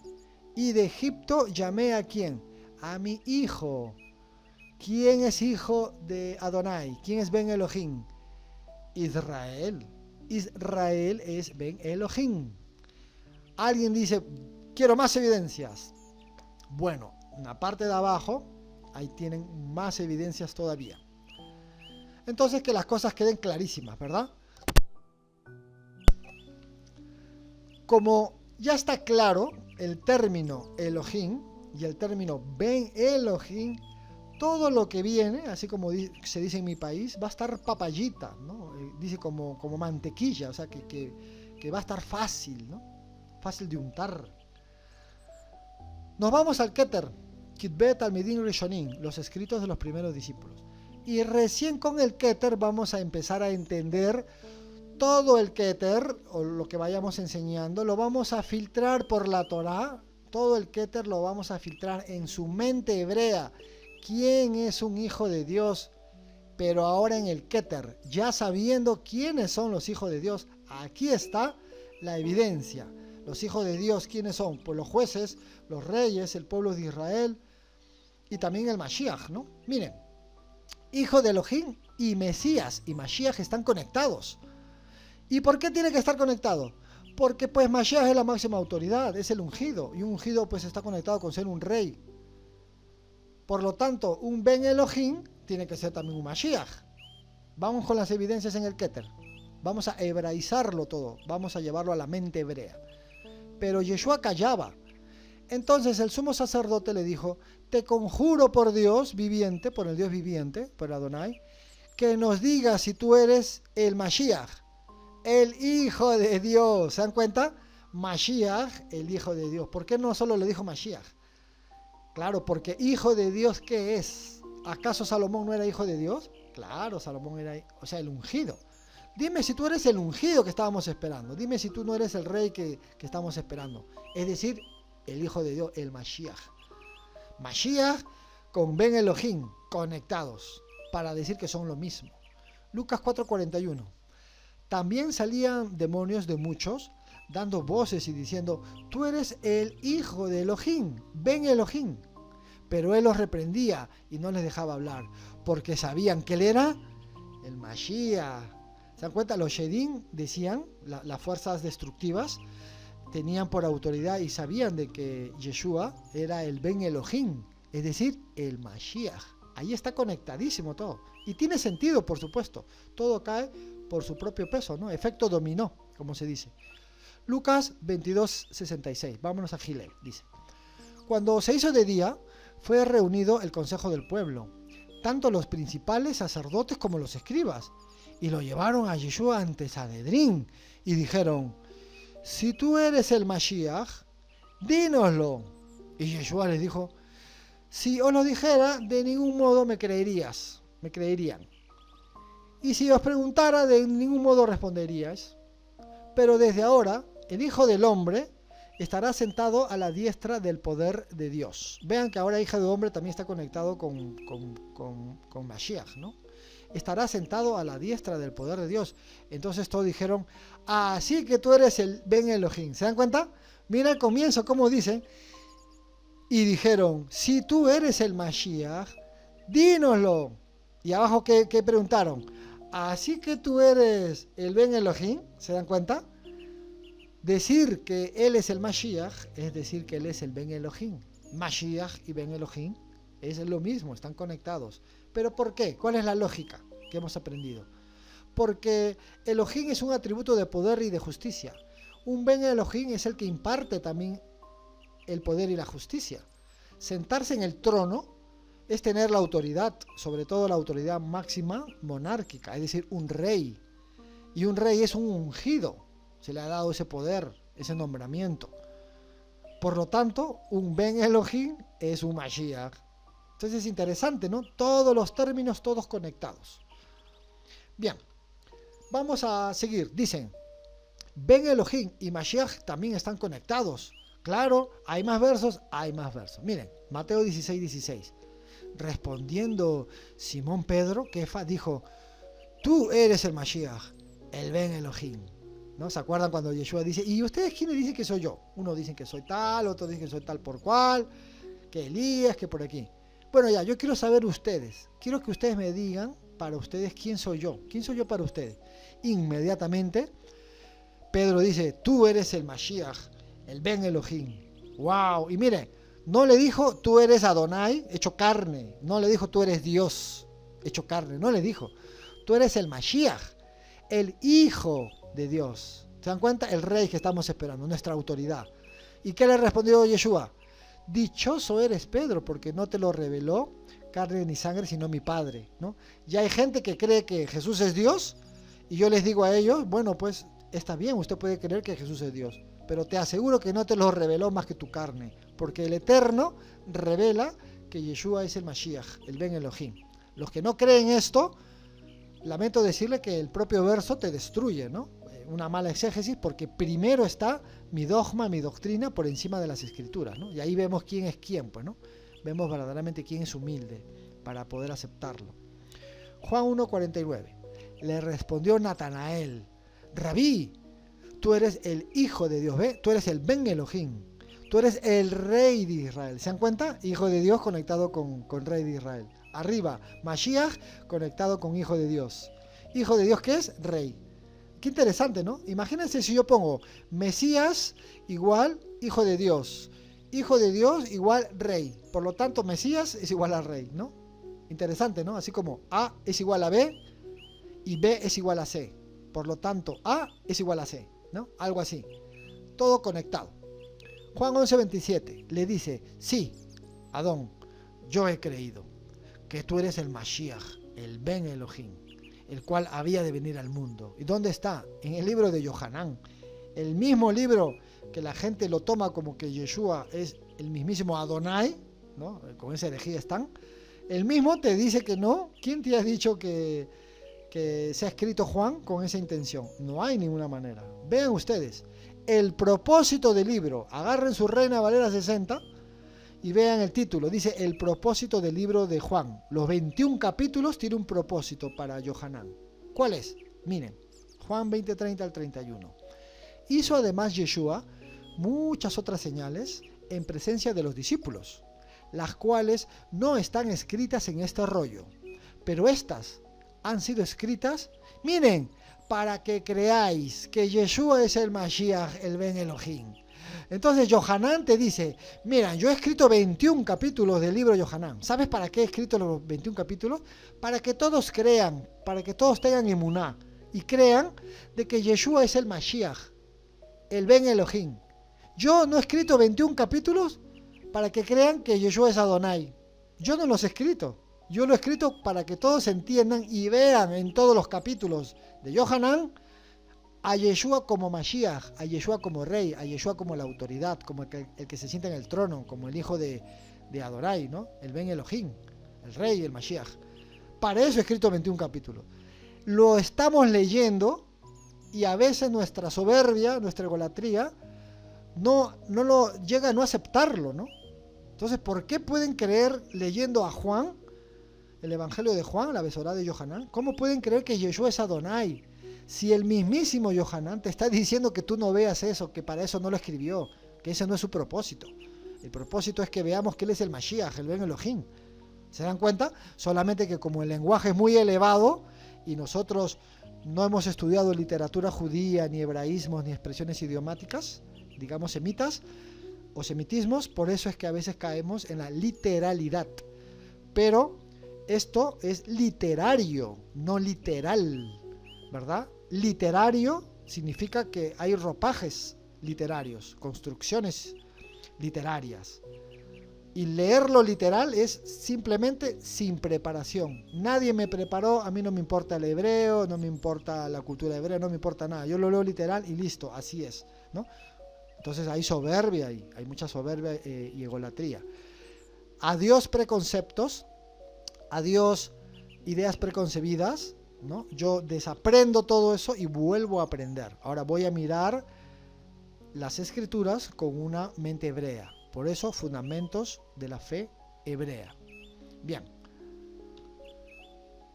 [SPEAKER 1] Y de Egipto llamé ¿a quién? A mi hijo. ¿Quién es hijo de Adonai? ¿Quién es Ben Elohim? Israel. Israel es Ben Elohim. Alguien dice, quiero más evidencias. Bueno, en la parte de abajo, ahí tienen más evidencias todavía. Entonces, que las cosas queden clarísimas, ¿verdad? Como ya está claro el término Elohim y el término Ben Elohim, todo lo que viene, así como se dice en mi país, va a estar papayita, ¿no? Dice como mantequilla, o sea que va a estar fácil, ¿no? Fácil de untar. Nos vamos al Keter, Kitbet Talmidim Rishonim, los escritos de los primeros discípulos. Y recién con el Keter vamos a empezar a entender todo el Keter, o lo que vayamos enseñando, lo vamos a filtrar por la Torá. Todo el Keter lo vamos a filtrar en su mente hebrea. ¿Quién es un hijo de Dios? Pero ahora en el Keter, ya sabiendo quiénes son los hijos de Dios, aquí está la evidencia. Los hijos de Dios, ¿quiénes son? Pues los jueces, los reyes, el pueblo de Israel y también el Mashiach, ¿no? Miren, hijo de Elohim y Mesías y Mashiach están conectados. ¿Y por qué tiene que estar conectado? Porque pues Mashiach es la máxima autoridad, es el ungido, y un ungido pues está conectado con ser un rey. Por lo tanto, un Ben Elohim tiene que ser también un Mashiach. Vamos con las evidencias en el Keter. Vamos a hebraizarlo todo, vamos a llevarlo a la mente hebrea. Pero Yeshua callaba. Entonces el sumo sacerdote le dijo, te conjuro por Dios viviente, por el Dios viviente, por Adonai, que nos digas si tú eres el Mashiach, el Hijo de Dios. ¿Se dan cuenta? Mashiach, el Hijo de Dios. ¿Por qué no solo le dijo Mashiach? Claro, porque Hijo de Dios, ¿qué es? ¿Acaso Salomón no era hijo de Dios? Claro, Salomón era, o sea, el ungido. Dime si tú eres el ungido que estábamos esperando. Dime si tú no eres el rey que estamos esperando. Es decir, el Hijo de Dios, el Mashiach. Mashiach con Ben Elohim conectados para decir que son lo mismo. Lucas 4:41. También salían demonios de muchos, dando voces y diciendo, tú eres el Hijo de Elohim, Ben Elohim. Pero él los reprendía y no les dejaba hablar, porque sabían que él era el Mashiach. ¿Se dan cuenta? Los Shedim decían, las fuerzas destructivas, tenían por autoridad y sabían de que Yeshua era el Ben Elohim, es decir, el Mashiach. Ahí está conectadísimo todo. Y tiene sentido, por supuesto. Todo cae por su propio peso, ¿no? Efecto dominó, como se dice. Lucas 22:66. Vámonos a Gilel, dice. Cuando se hizo de día, fue reunido el consejo del pueblo, tanto los principales sacerdotes como los escribas, y lo llevaron a Yeshua ante Sanedrín, y dijeron, si tú eres el Mashiach, dínoslo. Y Yeshua les dijo, si os lo dijera, de ningún modo me creerían. Y si os preguntara, de ningún modo responderíais. Pero desde ahora, el Hijo del Hombre estará sentado a la diestra del poder de Dios. Vean que ahora Hijo del Hombre también está conectado con Mashiach, ¿no? Estará sentado a la diestra del poder de Dios. Entonces todos dijeron, así que tú eres el Ben Elohim. ¿Se dan cuenta? Mira el comienzo, como dice. Y dijeron, si tú eres el Mashiach, dínoslo. Y abajo, ¿qué preguntaron? Así que tú eres el Ben Elohim. ¿Se dan cuenta? Decir que él es el Mashiach es decir que él es el Ben Elohim. Mashiach y Ben Elohim es lo mismo, están conectados. ¿Pero por qué? ¿Cuál es la lógica que hemos aprendido? Porque Elohim es un atributo de poder y de justicia. Un Ben Elohim es el que imparte también el poder y la justicia. Sentarse en el trono es tener la autoridad, sobre todo la autoridad máxima monárquica, es decir, un rey. Y un rey es un ungido. Se le ha dado ese poder, ese nombramiento. Por lo tanto, un Ben Elohim es un Mashiach. Entonces es interesante, ¿no? Todos los términos, todos conectados. Bien, vamos a seguir. Dicen, Ben Elohim y Mashiach también están conectados. Claro, hay más versos, Miren, Mateo 16:16. Respondiendo Simón Pedro, Kefa, dijo: tú eres el Mashiach, el Ben Elohim. ¿No? ¿Se acuerdan cuando Yeshua dice: ¿y ustedes quiénes dicen que soy yo? Unos dicen que soy tal, otros dicen que soy tal por cual, que Elías, que por aquí. Bueno, ya, yo quiero saber ustedes. Quiero que ustedes me digan para ustedes quién soy yo. ¿Quién soy yo para ustedes? Inmediatamente, Pedro dice: tú eres el Mashiach, el Ben Elohim. ¡Wow! Y mire, no le dijo: tú eres Adonai, hecho carne. No le dijo: tú eres Dios, hecho carne. No le dijo: tú eres el Mashiach, el Hijo de Dios. ¿Se dan cuenta? El Rey que estamos esperando, nuestra autoridad. ¿Y qué le respondió Yeshua? Dichoso eres, Pedro, porque no te lo reveló carne ni sangre, sino mi Padre, ¿no? Ya hay gente que cree que Jesús es Dios, y yo les digo a ellos: bueno, pues está bien, usted puede creer que Jesús es Dios, pero te aseguro que no te lo reveló más que tu carne, porque el Eterno revela que Yeshua es el Mashiach, el Ben Elohim. Los que no creen esto, lamento decirle que el propio verso te destruye, ¿no? Una mala exégesis, porque primero está mi dogma, mi doctrina por encima de las escrituras, ¿no? Y ahí vemos quién es quién, pues, ¿no? Vemos verdaderamente quién es humilde para poder aceptarlo. Juan 1:49. Le respondió Natanael: Rabí, tú eres el Hijo de Dios, ¿ve? Tú eres el Ben Elohim, tú eres el Rey de Israel. ¿Se dan cuenta? Hijo de Dios conectado con Rey de Israel. Arriba, Mashiach conectado con Hijo de Dios. Hijo de Dios, ¿qué es? Rey. Qué interesante, ¿no? Imagínense si yo pongo Mesías igual Hijo de Dios igual Rey. Por lo tanto, Mesías es igual a Rey, ¿no? Interesante, ¿no? Así como A es igual a B y B es igual a C. Por lo tanto, A es igual a C, ¿no? Algo así. Todo conectado. Juan 11:27 le dice: sí, Adón, yo he creído que tú eres el Mashiach, el Ben Elohim, el cual había de venir al mundo. ¿Y dónde está? En el libro de Yohanan. El mismo libro que la gente lo toma como que Yeshua es el mismísimo Adonai, ¿no? Con esa herejía están. El mismo te dice que no. ¿Quién te ha dicho que se ha escrito Juan con esa intención? No hay ninguna manera. Vean ustedes, el propósito del libro. Agarren su Reina Valera 60 y vean el título. Dice: el propósito del libro de Juan. Los 21 capítulos tiene un propósito para Yohanan. ¿Cuál es? Miren, Juan 20:30 al 31. Hizo además Yeshua muchas otras señales en presencia de los discípulos, las cuales no están escritas en este rollo, pero estas han sido escritas, miren, para que creáis que Yeshua es el Mashiach, el Ben Elohim. Entonces Yohanan te dice: mira, yo he escrito 21 capítulos del libro de Yohanan. ¿Sabes para qué he escrito los 21 capítulos? Para que todos crean, para que todos tengan emuná y crean de que Yeshua es el Mashiach, el Ben Elohim. Yo no he escrito 21 capítulos para que crean que Yeshua es Adonai. Yo no los he escrito. Yo lo he escrito para que todos entiendan y vean en todos los capítulos de Yohanan a Yeshua como Mashiach, a Yeshua como Rey, a Yeshua como la autoridad, como el que se sienta en el trono, como el hijo de Adonai, ¿no? El Ben Elohim, el Rey, el Mashiach. Para eso he escrito 21 capítulos. Lo estamos leyendo y a veces nuestra soberbia, nuestra egolatría, no lo llega a no aceptarlo, ¿no? Entonces, ¿por qué pueden creer leyendo a Juan, el Evangelio de Juan, la Besorá de Yohanan? ¿Cómo pueden creer que Yeshua es Adonai? Si el mismísimo Yohanan te está diciendo que tú no veas eso, que para eso no lo escribió, que ese no es su propósito. El propósito es que veamos que él es el Mashiach, el Ben Elohim. ¿Se dan cuenta? Solamente que como el lenguaje es muy elevado y nosotros no hemos estudiado literatura judía, ni hebraísmos, ni expresiones idiomáticas, digamos semitas o semitismos, por eso es que a veces caemos en la literalidad. Pero esto es literario, no literal, ¿verdad? Literario significa que hay ropajes literarios, construcciones literarias. Y leerlo literal es simplemente sin preparación. Nadie me preparó, a mí no me importa el hebreo, no me importa la cultura hebrea, no me importa nada. Yo lo leo literal y listo, así es, ¿no? Entonces hay soberbia, hay mucha soberbia y egolatría. A Dios preconceptos, a Dios ideas preconcebidas, ¿no? Yo desaprendo todo eso y vuelvo a aprender. Ahora voy a mirar las escrituras con una mente hebrea. Por eso, fundamentos de la fe hebrea. Bien.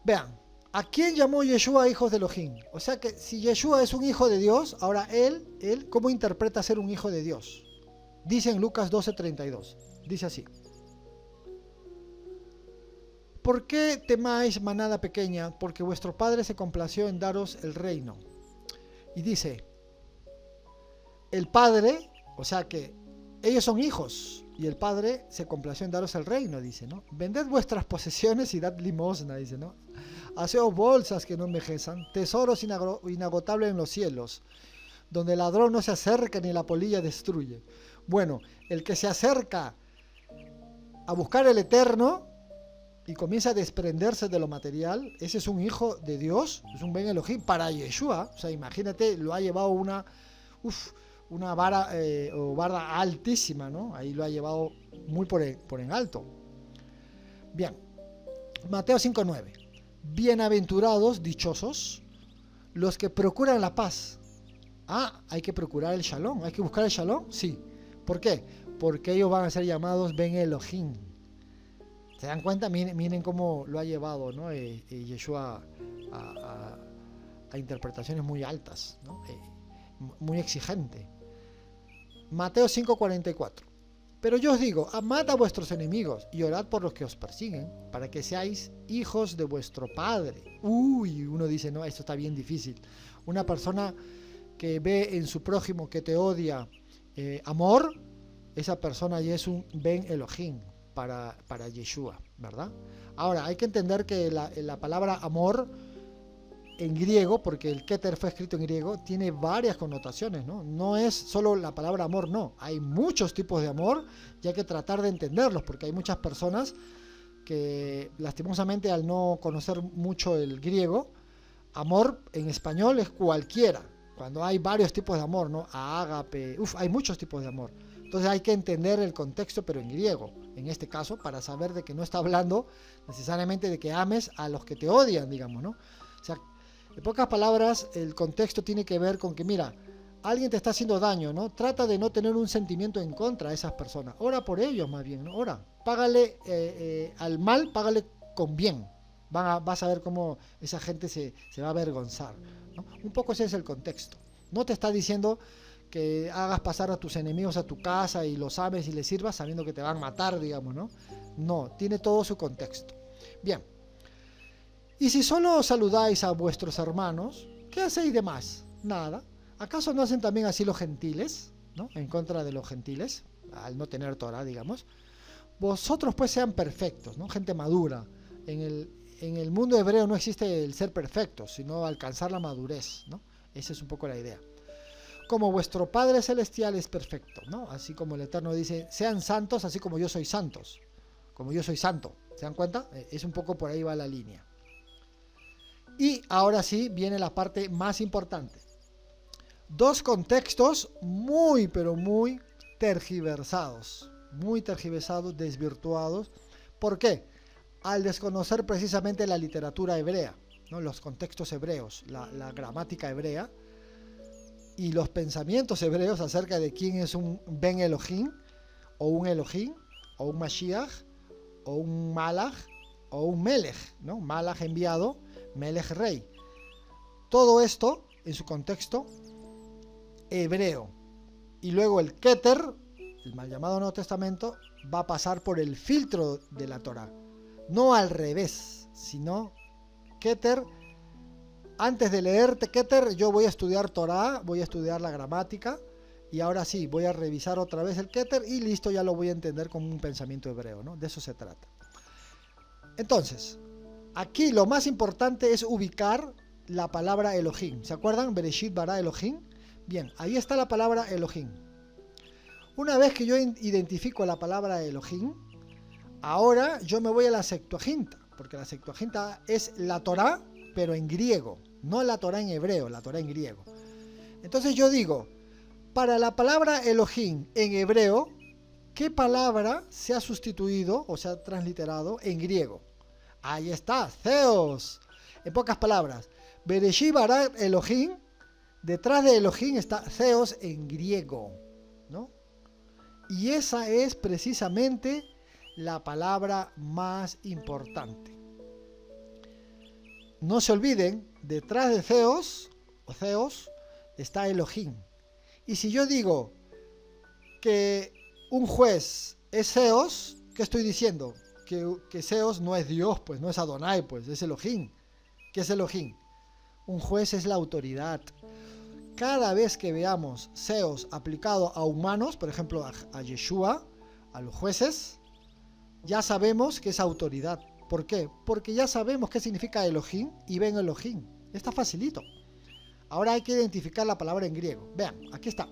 [SPEAKER 1] Vean, ¿a quién llamó Yeshua hijos de Elohim? O sea que si Yeshua es un hijo de Dios, ahora él, ¿cómo interpreta ser un hijo de Dios? Dice en Lucas 12:32. Dice así. ¿Por qué temáis, manada pequeña? Porque vuestro Padre se complació en daros el reino. Y dice, el Padre, o sea que ellos son hijos, y el Padre se complació en daros el reino, dice, ¿no? Vended vuestras posesiones y dad limosna, dice, ¿no? Haceos bolsas que no envejezan, tesoros inagotables en los cielos, donde el ladrón no se acerca ni la polilla destruye. Bueno, el que se acerca a buscar el eterno y comienza a desprenderse de lo material, ese es un hijo de Dios, es un Ben Elohim para Yeshua. O sea, imagínate, lo ha llevado una vara o barda altísima, ¿no? Ahí lo ha llevado muy por en alto. Bien, Mateo 5:9. Bienaventurados, dichosos, los que procuran la paz. Ah, hay que procurar el shalom, hay que buscar el shalom, sí. ¿Por qué? Porque ellos van a ser llamados Ben Elohim. ¿Se dan cuenta? Miren cómo lo ha llevado, ¿no? Yeshua a interpretaciones muy altas, ¿no? Muy exigente. Mateo 5:44. Pero yo os digo, amad a vuestros enemigos y orad por los que os persiguen, para que seáis hijos de vuestro Padre. Uy, uno dice, no, esto está bien difícil. Una persona que ve en su prójimo que te odia amor, esa persona ya es un Ben Elohim para Yeshua, ¿verdad? Ahora, hay que entender que la palabra amor en griego, porque el Keter fue escrito en griego, tiene varias connotaciones, ¿no? No es solo la palabra amor, no. Hay muchos tipos de amor y hay que tratar de entenderlos, porque hay muchas personas que, lastimosamente, al no conocer mucho el griego, amor en español es cualquiera, cuando hay varios tipos de amor, ¿no? Ágape, hay muchos tipos de amor. Entonces hay que entender el contexto, pero en griego, en este caso, para saber de que no está hablando necesariamente de que ames a los que te odian, digamos, ¿no? O sea, en pocas palabras, el contexto tiene que ver con que, mira, alguien te está haciendo daño, ¿no? Trata de no tener un sentimiento en contra de esas personas. Ora por ellos, más bien, ¿no? Ora. Págale al mal, págale con bien. Vas a ver cómo esa gente se va a avergonzar, ¿no? Un poco ese es el contexto. No te está diciendo que hagas pasar a tus enemigos a tu casa y los ames y les sirvas sabiendo que te van a matar, digamos, ¿no? No, tiene todo su contexto. Bien. Y si solo saludáis a vuestros hermanos, ¿qué hacéis de más? Nada. ¿Acaso no hacen también así los gentiles, ¿no? En contra de los gentiles, al no tener Torah, digamos. Vosotros pues sean perfectos, ¿no? Gente madura. En el mundo hebreo no existe el ser perfecto, sino alcanzar la madurez, ¿no? Esa es un poco la idea. Como vuestro Padre Celestial es perfecto, ¿no? Así como el Eterno dice, sean santos así como yo soy santos. Como yo soy santo. ¿Se dan cuenta? Es un poco por ahí va la línea. Y ahora sí viene la parte más importante. Dos contextos muy, pero muy tergiversados. Muy tergiversados, desvirtuados. ¿Por qué? Al desconocer precisamente la literatura hebrea, ¿no? Los contextos hebreos, la gramática hebrea y los pensamientos hebreos acerca de quién es un Ben Elohim, o un Mashiach, o un Malach, o un Melech, ¿no? Malach enviado, Melech rey. Todo esto en su contexto hebreo. Y luego el Keter, el mal llamado Nuevo Testamento, va a pasar por el filtro de la Torah. No al revés, sino Keter. Antes de leerte Keter, yo voy a estudiar Torah, voy a estudiar la gramática, y ahora sí, voy a revisar otra vez el Keter y listo, ya lo voy a entender como un pensamiento hebreo, ¿no? De eso se trata. Entonces, aquí lo más importante es ubicar la palabra Elohim. ¿Se acuerdan? Bereshit bara Elohim. Bien, ahí está la palabra Elohim. Una vez que yo identifico la palabra Elohim, ahora yo me voy a la Septuaginta, porque la Septuaginta es la Torah, pero en griego, no la Torah en hebreo, la Torah en griego. Entonces yo digo, para la palabra Elohim en hebreo, ¿qué palabra se ha sustituido o se ha transliterado en griego? Ahí está, Theos. En pocas palabras, Bereshit bara Elohim, detrás de Elohim está Theos en griego, ¿no? Y esa es precisamente la palabra más importante. No se olviden, detrás de Theos, o Theos, está Elohim. Y si yo digo que un juez es Theos, ¿qué estoy diciendo? Que Theos no es Dios, pues no es Adonai, pues es Elohim. ¿Qué es Elohim? Un juez es la autoridad. Cada vez que veamos Theos aplicado a humanos, por ejemplo a Yeshua, a los jueces, ya sabemos que es autoridad. ¿Por qué? Porque ya sabemos qué significa Elohim y ven Elohim. Está facilito. Ahora hay que identificar la palabra en griego. Vean, aquí está.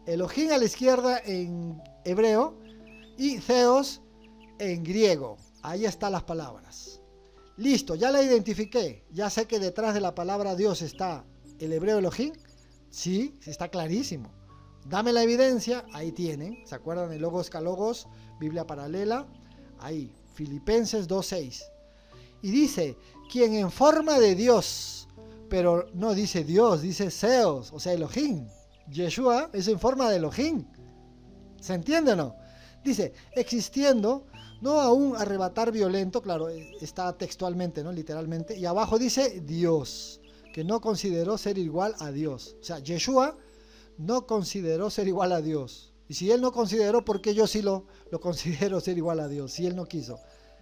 [SPEAKER 1] Elohim a la izquierda en hebreo y Theos en griego. Ahí están las palabras. Listo, ya la identifiqué. Ya sé que detrás de la palabra Dios está el hebreo Elohim. Sí, está clarísimo. Dame la evidencia. Ahí tienen. ¿Se acuerdan de Logos Kalogos? Biblia paralela. Ahí, Filipenses 2:6. Y dice, quien en forma de Dios, pero no dice Dios, dice Theos, o sea, Elohim. Yeshua es en forma de Elohim. ¿Se entiende o no? Dice, existiendo, no a un arrebatar violento, claro, está textualmente, ¿no? Literalmente, y abajo dice Dios, que no consideró ser igual a Dios. O sea, Yeshua no consideró ser igual a Dios. Y si él no consideró, ¿por qué yo sí lo considero ser igual a Dios? Si él no quiso.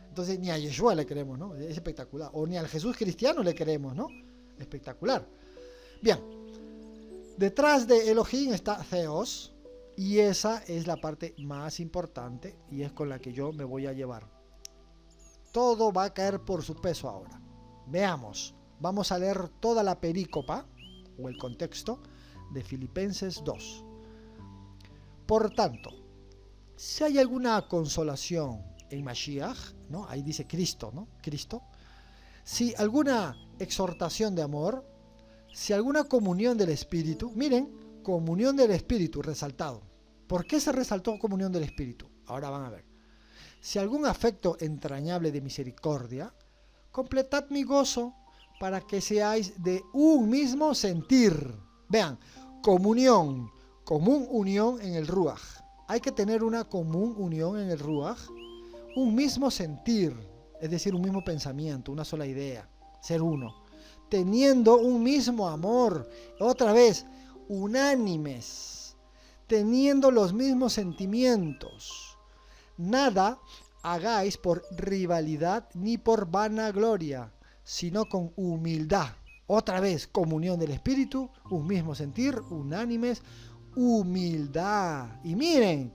[SPEAKER 1] Entonces ni a Yeshua le queremos, ¿no? Es espectacular. O ni al Jesús cristiano le queremos, ¿no? Espectacular. Bien. Detrás de Elohim está Theos. Y esa es la parte más importante. Y es con la que yo me voy a llevar. Todo va a caer por su peso ahora. Veamos. Vamos a leer toda la perícopa, o el contexto, de Filipenses 2. Por tanto, si hay alguna consolación en Mashiach, ¿no? Ahí dice Cristo, ¿no? Cristo. Si alguna exhortación de amor, si alguna comunión del Espíritu, miren, comunión del Espíritu, resaltado. ¿Por qué se resaltó comunión del Espíritu? Ahora van a ver. Si algún afecto entrañable de misericordia, completad mi gozo para que seáis de un mismo sentir. Vean, comunión, común unión en el Ruach. Hay que tener una común unión en el Ruach, un mismo sentir, es decir, un mismo pensamiento, una sola idea, ser uno, teniendo un mismo amor, otra vez, unánimes, teniendo los mismos sentimientos. Nada hagáis por rivalidad ni por vanagloria, sino con humildad. Otra vez, comunión del Espíritu, un mismo sentir, unánimes, humildad. Y miren,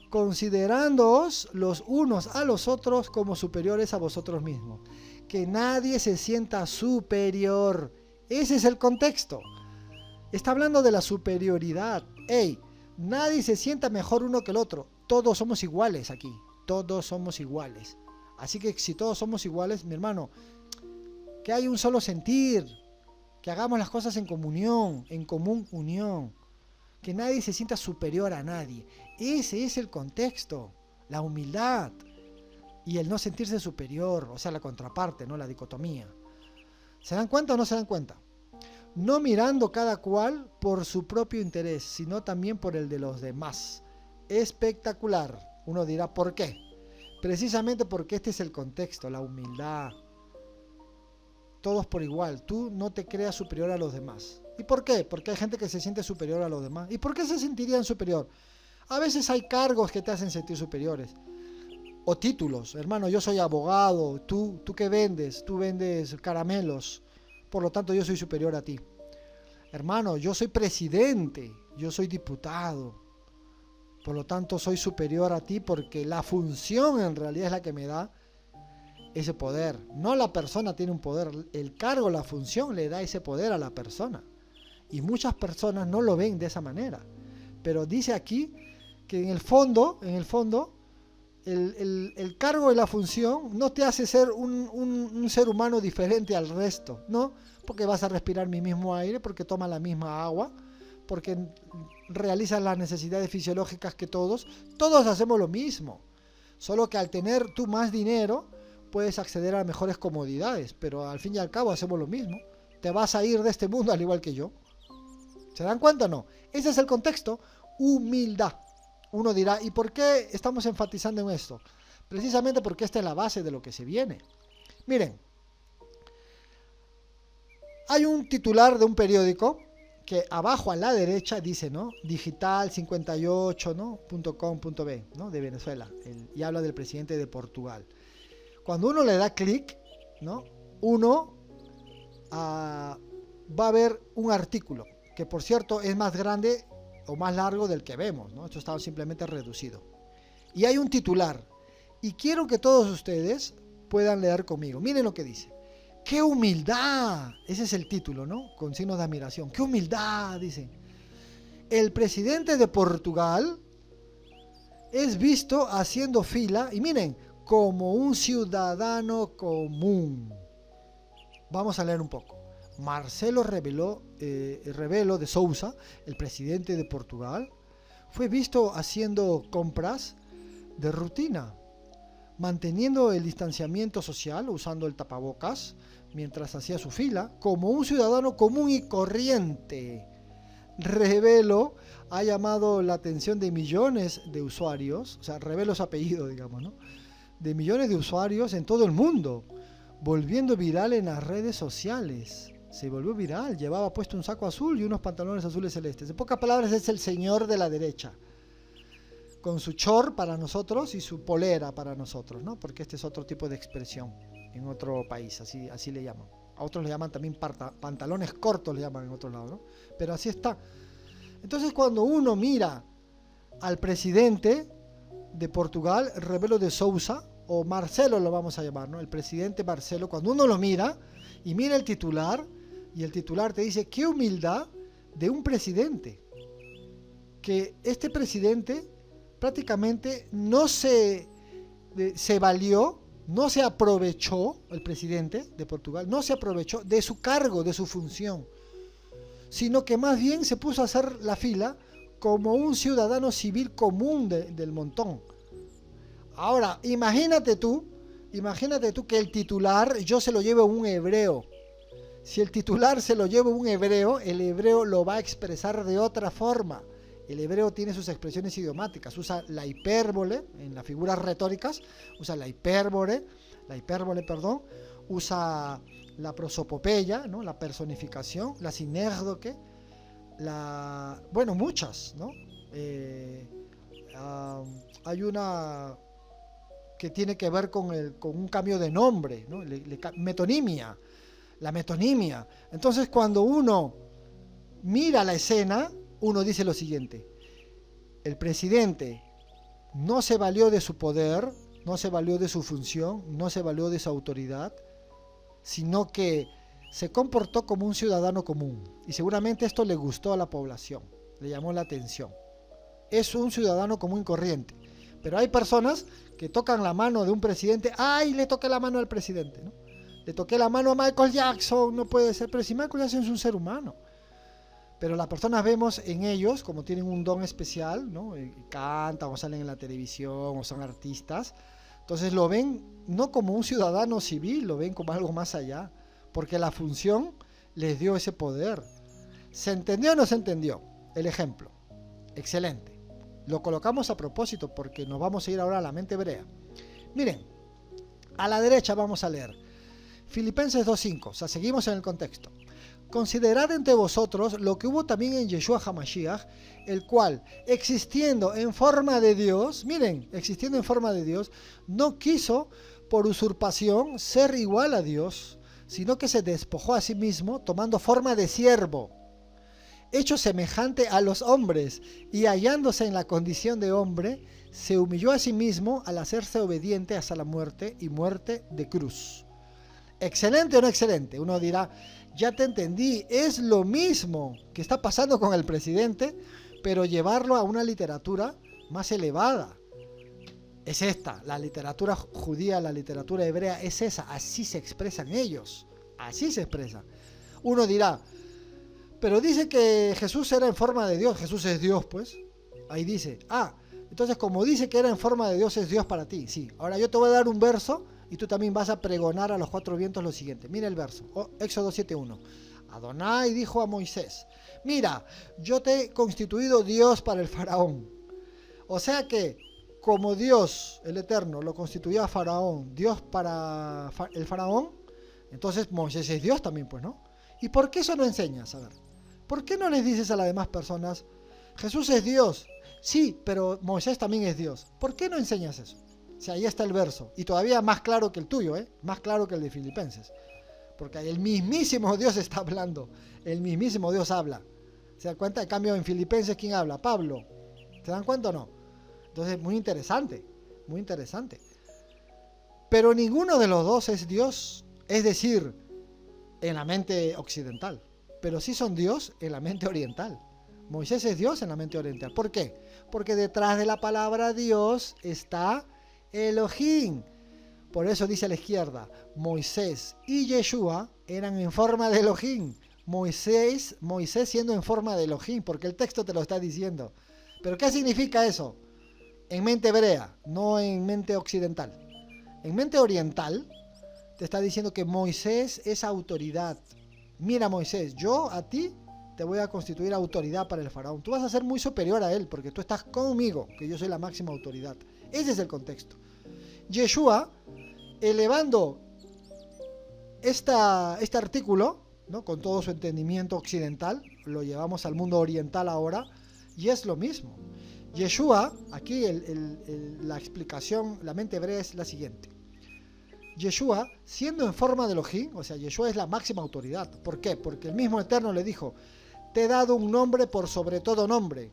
[SPEAKER 1] considerándoos los unos a los otros como superiores a vosotros mismos. Que nadie se sienta superior. Ese es el contexto. Está hablando de la superioridad. Ey, nadie se sienta mejor uno que el otro. Todos somos iguales aquí. Todos somos iguales. Así que si todos somos iguales, mi hermano, que hay un solo sentir. Que hagamos las cosas en comunión, en común unión. Que nadie se sienta superior a nadie. Ese es el contexto. La humildad. Y el no sentirse superior. O sea, la contraparte, ¿no? La dicotomía. ¿Se dan cuenta o no se dan cuenta? No mirando cada cual por su propio interés, sino también por el de los demás. Espectacular. Uno dirá, ¿por qué? Precisamente porque este es el contexto, la humildad. Todos por igual. Tú no te creas superior a los demás. ¿Y por qué? Porque hay gente que se siente superior a los demás. ¿Y por qué se sentirían superior? A veces hay cargos que te hacen sentir superiores. O títulos. Hermano, yo soy abogado. ¿Tú qué vendes? Tú vendes caramelos. Por lo tanto, yo soy superior a ti. Hermano, yo soy presidente. Yo soy diputado. Por lo tanto, soy superior a ti porque la función en realidad es la que me da ese poder. No la persona tiene un poder. El cargo, la función le da ese poder a la persona. Y muchas personas no lo ven de esa manera. Pero dice aquí que en el fondo, el cargo y la función no te hace ser un ser humano diferente al resto, ¿no? Porque vas a respirar mi mismo aire, porque tomas la misma agua, porque realizas las necesidades fisiológicas que todos hacemos lo mismo. Solo que al tener tú más dinero, puedes acceder a mejores comodidades, pero al fin y al cabo hacemos lo mismo. Te vas a ir de este mundo al igual que yo. ¿Se dan cuenta o no? Ese es el contexto, humildad. Uno dirá, ¿y por qué estamos enfatizando en esto? Precisamente porque esta es la base de lo que se viene. Miren, hay un titular de un periódico que abajo a la derecha dice, ¿no? Digital 58, ¿no? .com.b, ¿no? De Venezuela, y habla del presidente de Portugal. Cuando uno le da clic, ¿no? Uno va a ver un artículo, que por cierto es más grande o más largo del que vemos, ¿no? Esto está simplemente reducido. Y hay un titular, y quiero que todos ustedes puedan leer conmigo. Miren lo que dice. ¡Qué humildad! Ese es el título, ¿no? Con signos de admiración. ¡Qué humildad! Dice. El presidente de Portugal es visto haciendo fila, y miren, como un ciudadano común. Vamos a leer un poco. Marcelo Rebelo de Sousa, el presidente de Portugal, fue visto haciendo compras de rutina, manteniendo el distanciamiento social, usando el tapabocas, mientras hacía su fila, como un ciudadano común y corriente. Rebelo ha llamado la atención de millones de usuarios, o sea, Rebelo es apellido, digamos, ¿no? De millones de usuarios en todo el mundo, volviendo viral en las redes sociales. Se volvió viral, llevaba puesto un saco azul y unos pantalones azules celestes. En pocas palabras, es el señor de la derecha, con su short para nosotros y su polera para nosotros, ¿no? Porque este es otro tipo de expresión en otro país, así le llaman. A otros le llaman también pantalones cortos, le llaman en otro lado, ¿no? Pero así está. Entonces, cuando uno mira al presidente de Portugal, Rebelo de Sousa, o Marcelo lo vamos a llamar, ¿no? El presidente Marcelo, cuando uno lo mira y mira el titular, y el titular te dice, qué humildad de un presidente. Que este presidente prácticamente no se valió, no se aprovechó, el presidente de Portugal, no se aprovechó de su cargo, de su función, sino que más bien se puso a hacer la fila como un ciudadano civil común del montón. Ahora, imagínate tú que el titular yo se lo llevo a un hebreo. Si el titular se lo lleva a un hebreo, el hebreo lo va a expresar de otra forma. El hebreo tiene sus expresiones idiomáticas, usa la hipérbole en las figuras retóricas, usa la hipérbole, usa la prosopopeya, ¿no? La personificación, la sinécdoque, bueno, muchas, ¿no? Hay una que tiene que ver con un cambio de nombre, ¿no? Metonimia, la metonimia. Entonces, cuando uno mira la escena, uno dice lo siguiente: el presidente no se valió de su poder, no se valió de su función, no se valió de su autoridad, sino que se comportó como un ciudadano común. Y seguramente esto le gustó a la población, le llamó la atención. Es un ciudadano común y corriente. Pero hay personas que tocan la mano de un presidente. ¡Ay, le toqué la mano al presidente!, ¿no? Le toqué la mano a Michael Jackson, no puede ser. Pero si Michael Jackson es un ser humano. Pero las personas vemos en ellos, como tienen un don especial, ¿no? Y cantan o salen en la televisión o son artistas. Entonces lo ven no como un ciudadano civil, lo ven como algo más allá. Porque la función les dio ese poder. ¿Se entendió o no se entendió? El ejemplo. Excelente. Lo colocamos a propósito porque nos vamos a ir ahora a la mente hebrea. Miren, a la derecha vamos a leer Filipenses 2.5, o sea, seguimos en el contexto. Considerad entre vosotros lo que hubo también en Yeshua HaMashiach, el cual, existiendo en forma de Dios, miren, existiendo en forma de Dios, no quiso por usurpación ser igual a Dios, sino que se despojó a sí mismo, tomando forma de siervo, hecho semejante a los hombres, y hallándose en la condición de hombre, se humilló a sí mismo al hacerse obediente hasta la muerte, y muerte de cruz. ¿Excelente o no excelente? Uno dirá, ya te entendí, es lo mismo que está pasando con el presidente, pero llevarlo a una literatura más elevada. Es esta, la literatura judía, la literatura hebrea, es esa, así se expresan ellos, así se expresa. Uno dirá, pero dice que Jesús era en forma de Dios. Jesús es Dios, pues. Ahí dice, entonces como dice que era en forma de Dios, es Dios para ti. Sí, ahora yo te voy a dar un verso y tú también vas a pregonar a los cuatro vientos lo siguiente. Mira el verso, Éxodo 7:1. Adonai dijo a Moisés, mira, yo te he constituido Dios para el faraón. O sea que, como Dios, el Eterno, lo constituyó a Faraón, Dios para el faraón, entonces Moisés es Dios también, pues, ¿no? ¿Y por qué eso no enseñas? A ver, ¿por qué no les dices a las demás personas, Jesús es Dios? Sí, pero Moisés también es Dios. ¿Por qué no enseñas eso? O sea, ahí está el verso. Y todavía más claro que el tuyo, más claro que el de Filipenses. Porque el mismísimo Dios está hablando. El mismísimo Dios habla. ¿Se dan cuenta? En cambio, en Filipenses, ¿quién habla? Pablo. ¿Se dan cuenta o no? Entonces, muy interesante. Muy interesante. Pero ninguno de los dos es Dios. Es decir, en la mente occidental. Pero sí son Dios en la mente oriental. Moisés es Dios en la mente oriental. ¿Por qué? Porque detrás de la palabra Dios está Elohim. Por eso dice a la izquierda, Moisés y Yeshua eran en forma de Elohim. Moisés siendo en forma de Elohim, porque el texto te lo está diciendo. ¿Pero qué significa eso? En mente hebrea, no en mente occidental. En mente oriental te está diciendo que Moisés es autoridad. Mira, Moisés, yo a ti te voy a constituir autoridad para el faraón. Tú vas a ser muy superior a él, porque tú estás conmigo, que yo soy la máxima autoridad. Ese es el contexto. Yeshua, elevando este artículo, ¿no?, con todo su entendimiento occidental, lo llevamos al mundo oriental ahora, y es lo mismo. Yeshua, aquí la explicación, la mente hebrea es la siguiente. Yeshua, siendo en forma de Elohim, o sea, Yeshua es la máxima autoridad. ¿Por qué? Porque el mismo Eterno le dijo, te he dado un nombre por sobre todo nombre.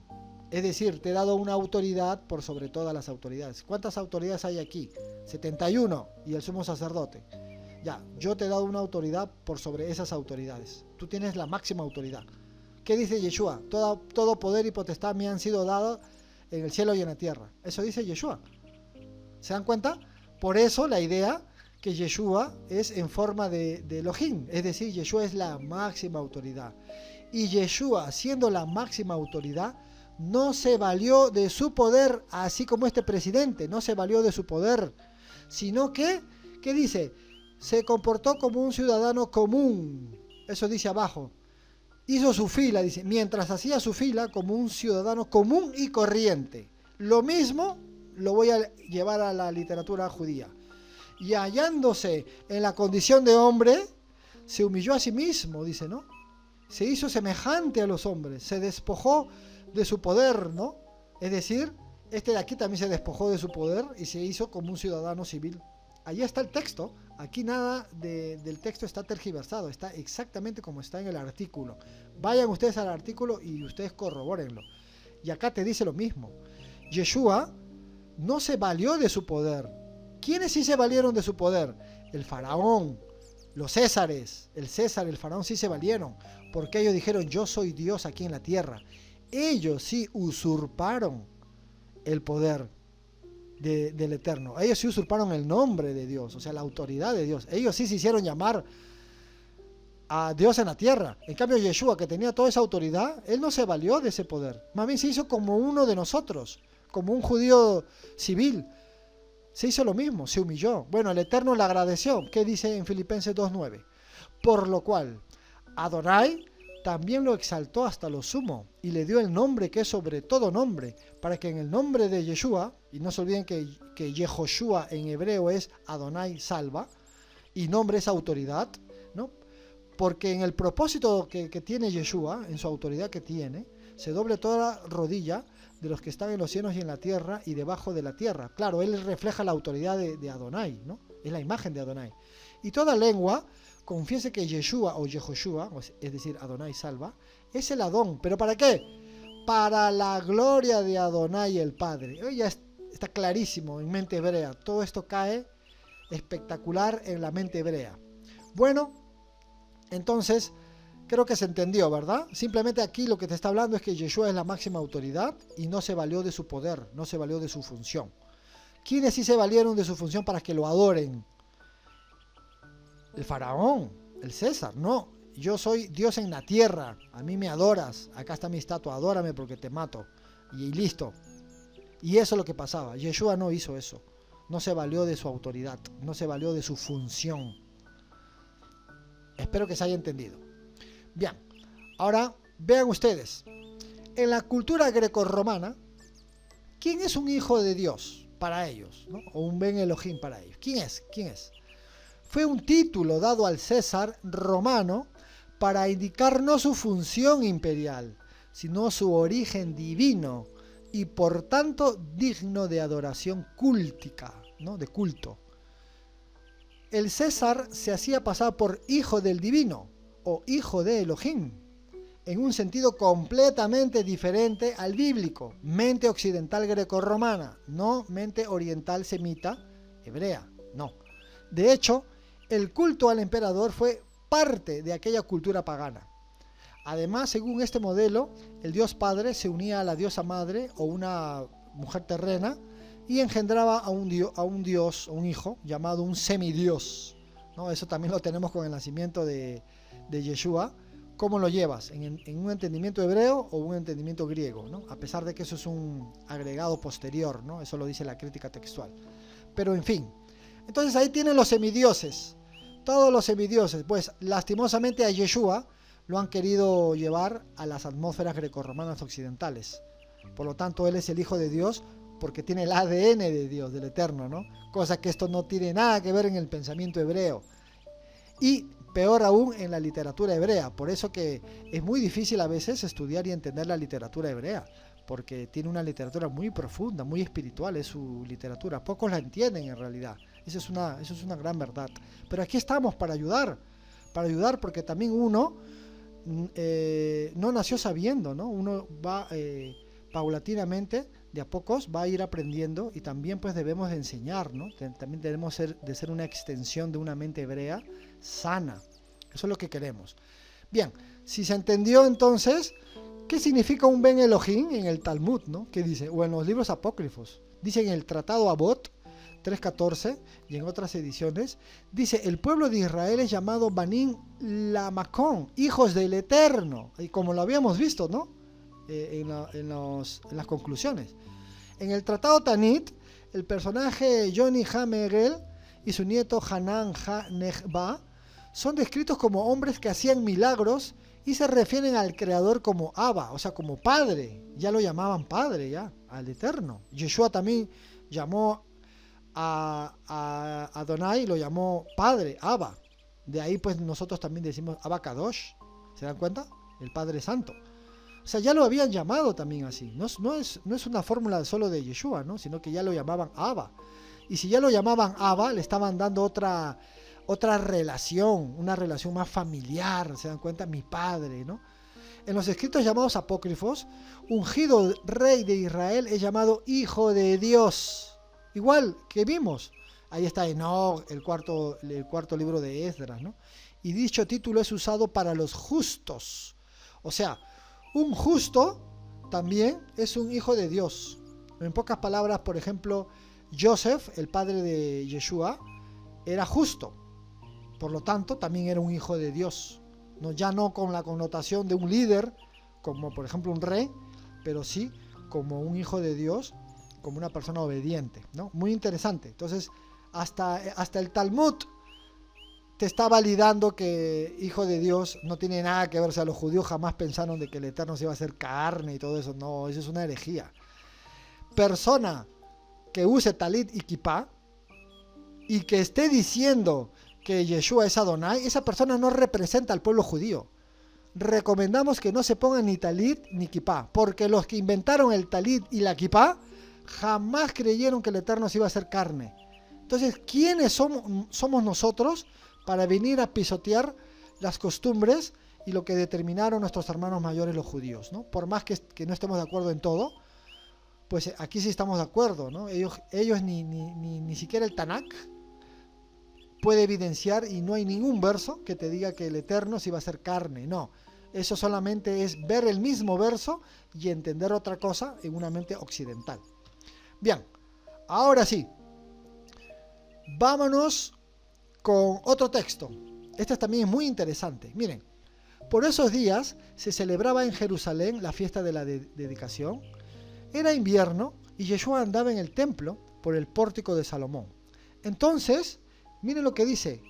[SPEAKER 1] Es decir, te he dado una autoridad por sobre todas las autoridades. ¿Cuántas autoridades hay aquí? 71 y el sumo sacerdote. Ya, yo te he dado una autoridad por sobre esas autoridades. Tú tienes la máxima autoridad. ¿Qué dice Yeshua? Todo poder y potestad me han sido dados en el cielo y en la tierra. Eso dice Yeshua. ¿Se dan cuenta? Por eso la idea que Yeshua es en forma de Elohim. Es decir, Yeshua es la máxima autoridad. Y Yeshua, siendo la máxima autoridad, no se valió de su poder, así como este presidente, no se valió de su poder, sino que, ¿qué dice? Se comportó como un ciudadano común, eso dice abajo, hizo su fila, dice, mientras hacía su fila como un ciudadano común y corriente. Lo mismo lo voy a llevar a la literatura judía. Y hallándose en la condición de hombre, se humilló a sí mismo, dice, ¿no? Se hizo semejante a los hombres, se despojó de su poder, ¿no? Es decir, este de aquí también se despojó de su poder y se hizo como un ciudadano civil. Allí está el texto, aquí nada del texto está tergiversado, está exactamente como está en el artículo. Vayan ustedes al artículo y ustedes corrobórenlo. Y acá te dice lo mismo. Yeshua no se valió de su poder. ¿Quiénes sí se valieron de su poder? El faraón, los césares, el César, el faraón sí se valieron, porque ellos dijeron, yo soy Dios aquí en la tierra. Ellos sí usurparon el poder del Eterno. Ellos sí usurparon el nombre de Dios, o sea, la autoridad de Dios. Ellos sí se hicieron llamar a Dios en la tierra. En cambio, Yeshua, que tenía toda esa autoridad, él no se valió de ese poder. Más bien se hizo como uno de nosotros, como un judío civil. Se hizo lo mismo, se humilló. Bueno, el Eterno le agradeció. ¿Qué dice en Filipenses 2:9? Por lo cual, Adonai también lo exaltó hasta lo sumo y le dio el nombre que es sobre todo nombre, para que en el nombre de Yeshua, y no se olviden que Yehoshua en hebreo es Adonai salva, y nombre es autoridad, ¿no? Porque en el propósito que tiene Yeshua, en su autoridad que tiene, se doble toda rodilla de los que están en los cielos y en la tierra y debajo de la tierra. Claro, él refleja la autoridad de Adonai, ¿no? Es la imagen de Adonai. Y toda lengua confiese que Yeshua o Yehoshua, es decir, Adonai salva, es el Adón. ¿Pero para qué? Para la gloria de Adonai el Padre. Hoy ya está clarísimo en mente hebrea. Todo esto cae espectacular en la mente hebrea. Bueno, entonces creo que se entendió, ¿verdad? Simplemente aquí lo que te está hablando es que Yeshua es la máxima autoridad y no se valió de su poder, no se valió de su función. ¿Quiénes sí se valieron de su función para que lo adoren? El faraón, el César, no. Yo soy Dios en la tierra, a mí me adoras, acá está mi estatua, adórame porque te mato. Y listo. Y eso es lo que pasaba. Yeshua no hizo eso. no se valió de su autoridad, no se valió de su función. Espero que se haya entendido. Bien, ahora vean ustedes, en la cultura grecorromana, ¿quién es un hijo de Dios para ellos, ¿no? O un Ben Elohim para ellos? ¿Quién es? ¿Quién es? Fue un título dado al César romano para indicar no su función imperial, sino su origen divino y por tanto digno de adoración cúltica, ¿no? De culto. El César se hacía pasar por hijo del divino o hijo de Elohim, en un sentido completamente diferente al bíblico, mente occidental grecorromana, no mente oriental semita hebrea, no. De hecho, el culto al emperador fue parte de aquella cultura pagana. Además, según este modelo, el dios padre se unía a la diosa madre o una mujer terrena y engendraba a un dios, un hijo, llamado un semidios, ¿no? Eso también lo tenemos con el nacimiento de Yeshua. ¿Cómo lo llevas? ¿En un entendimiento hebreo o un entendimiento griego, ¿no? A pesar de que eso es un agregado posterior, ¿no? Eso lo dice la crítica textual. Pero en fin. Entonces ahí tienen los semidioses. Todos los semidioses. Pues lastimosamente a Yeshua lo han querido llevar a las atmósferas grecorromanas occidentales. Por lo tanto, él es el Hijo de Dios porque tiene el ADN de Dios, del Eterno, ¿no? Cosa que esto no tiene nada que ver en el pensamiento hebreo. Y peor aún en la literatura hebrea. Por eso que es muy difícil a veces estudiar y entender la literatura hebrea, porque tiene una literatura muy profunda, muy espiritual, es su literatura. Pocos la entienden en realidad. Eso es una gran verdad. Pero aquí estamos para ayudar porque también uno no nació sabiendo, ¿no? Uno va paulatinamente, de a pocos, va a ir aprendiendo y también pues debemos de enseñar, ¿no? También debemos de ser una extensión de una mente hebrea sana. Eso es lo que queremos. Bien, si se entendió entonces, ¿qué significa un Ben Elohim en el Talmud, ¿no? ¿Qué dice? O en los libros apócrifos. Dice en el Tratado Avot 3.14 y en otras ediciones, dice, el pueblo de Israel es llamado Banim Lamakon, hijos del Eterno. Y como lo habíamos visto, ¿no? En las conclusiones. En el Tratado Tanit, el personaje Yoni HaMegel y su nieto Hanan HaNechba son descritos como hombres que hacían milagros y se refieren al Creador como Abba, o sea, como Padre. Ya lo llamaban Padre, ya, al Eterno. Yeshua también llamó a Adonai, lo llamó Padre, Abba. De ahí pues nosotros también decimos Abba Kadosh. ¿Se dan cuenta? El Padre Santo. O sea, ya lo habían llamado también así. No es una fórmula solo de Yeshua, ¿no? Sino que ya lo llamaban Abba. Y si ya lo llamaban Abba, le estaban dando otra relación, una relación más familiar, ¿se dan cuenta? Mi padre, ¿no? En los escritos llamados apócrifos, ungido rey de Israel es llamado Hijo de Dios. Igual que vimos. Ahí está Enoch, el cuarto libro de Esdras, ¿no? Y dicho título es usado para los justos. O sea, un justo también es un hijo de Dios. En pocas palabras, por ejemplo, Joseph, el padre de Yeshua, era justo. Por lo tanto, también era un hijo de Dios. No, ya no con la connotación de un líder, como por ejemplo un rey, pero sí como un hijo de Dios, como una persona obediente, ¿no? Muy interesante. Entonces, hasta el Talmud te está validando que hijo de Dios no tiene nada que ver. O sea, los judíos jamás pensaron de que el Eterno se iba a hacer carne y todo eso. No, eso es una herejía. Persona que use talit y kipá y que esté diciendo que Yeshua es Adonai, esa persona no representa al pueblo judío. Recomendamos que no se pongan ni talit ni kipá, porque los que inventaron el talit y la kipá jamás creyeron que el Eterno se iba a hacer carne. Entonces, ¿quiénes somos nosotros para venir a pisotear las costumbres y lo que determinaron nuestros hermanos mayores los judíos, ¿no? Por más que no estemos de acuerdo en todo, pues aquí sí estamos de acuerdo, ¿no? Ellos ni siquiera el Tanakh puede evidenciar, y no hay ningún verso que te diga que el Eterno se iba a hacer carne, no. Eso solamente es ver el mismo verso y entender otra cosa en una mente occidental. Bien, ahora sí, vámonos con otro texto. Este también es muy interesante. Miren, por esos días se celebraba en Jerusalén la fiesta de la dedicación. Era invierno y Yeshua andaba en el templo por el pórtico de Salomón. Entonces, miren lo que dice.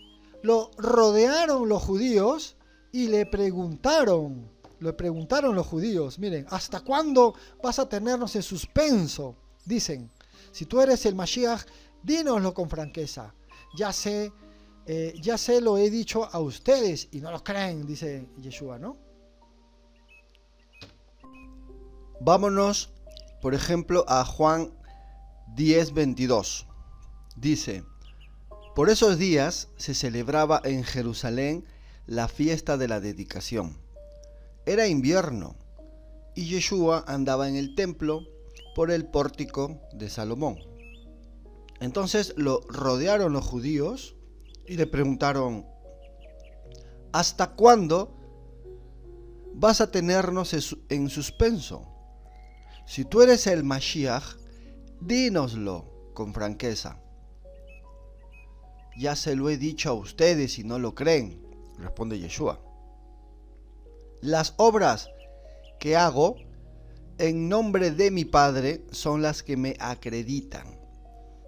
[SPEAKER 1] Lo rodearon los judíos y le preguntaron los judíos, miren, ¿hasta cuándo vas a tenernos en suspenso? Dicen, si tú eres el Mashiach, dínoslo con franqueza. Ya sé, lo he dicho a ustedes y no lo creen, dice Yeshua, ¿no?
[SPEAKER 2] Vámonos, por ejemplo, a Juan 10:22. Dice, por esos días se celebraba en Jerusalén la fiesta de la dedicación. Era invierno y Yeshua andaba en el templo por el pórtico de Salomón. Entonces lo rodearon los judíos y le preguntaron, ¿hasta cuándo vas a tenernos en suspenso? Si tú eres el Mashiach, dínoslo con franqueza. Ya se lo he dicho a ustedes y no lo creen, responde Yeshua. Las obras que hago en nombre de mi Padre son las que me acreditan.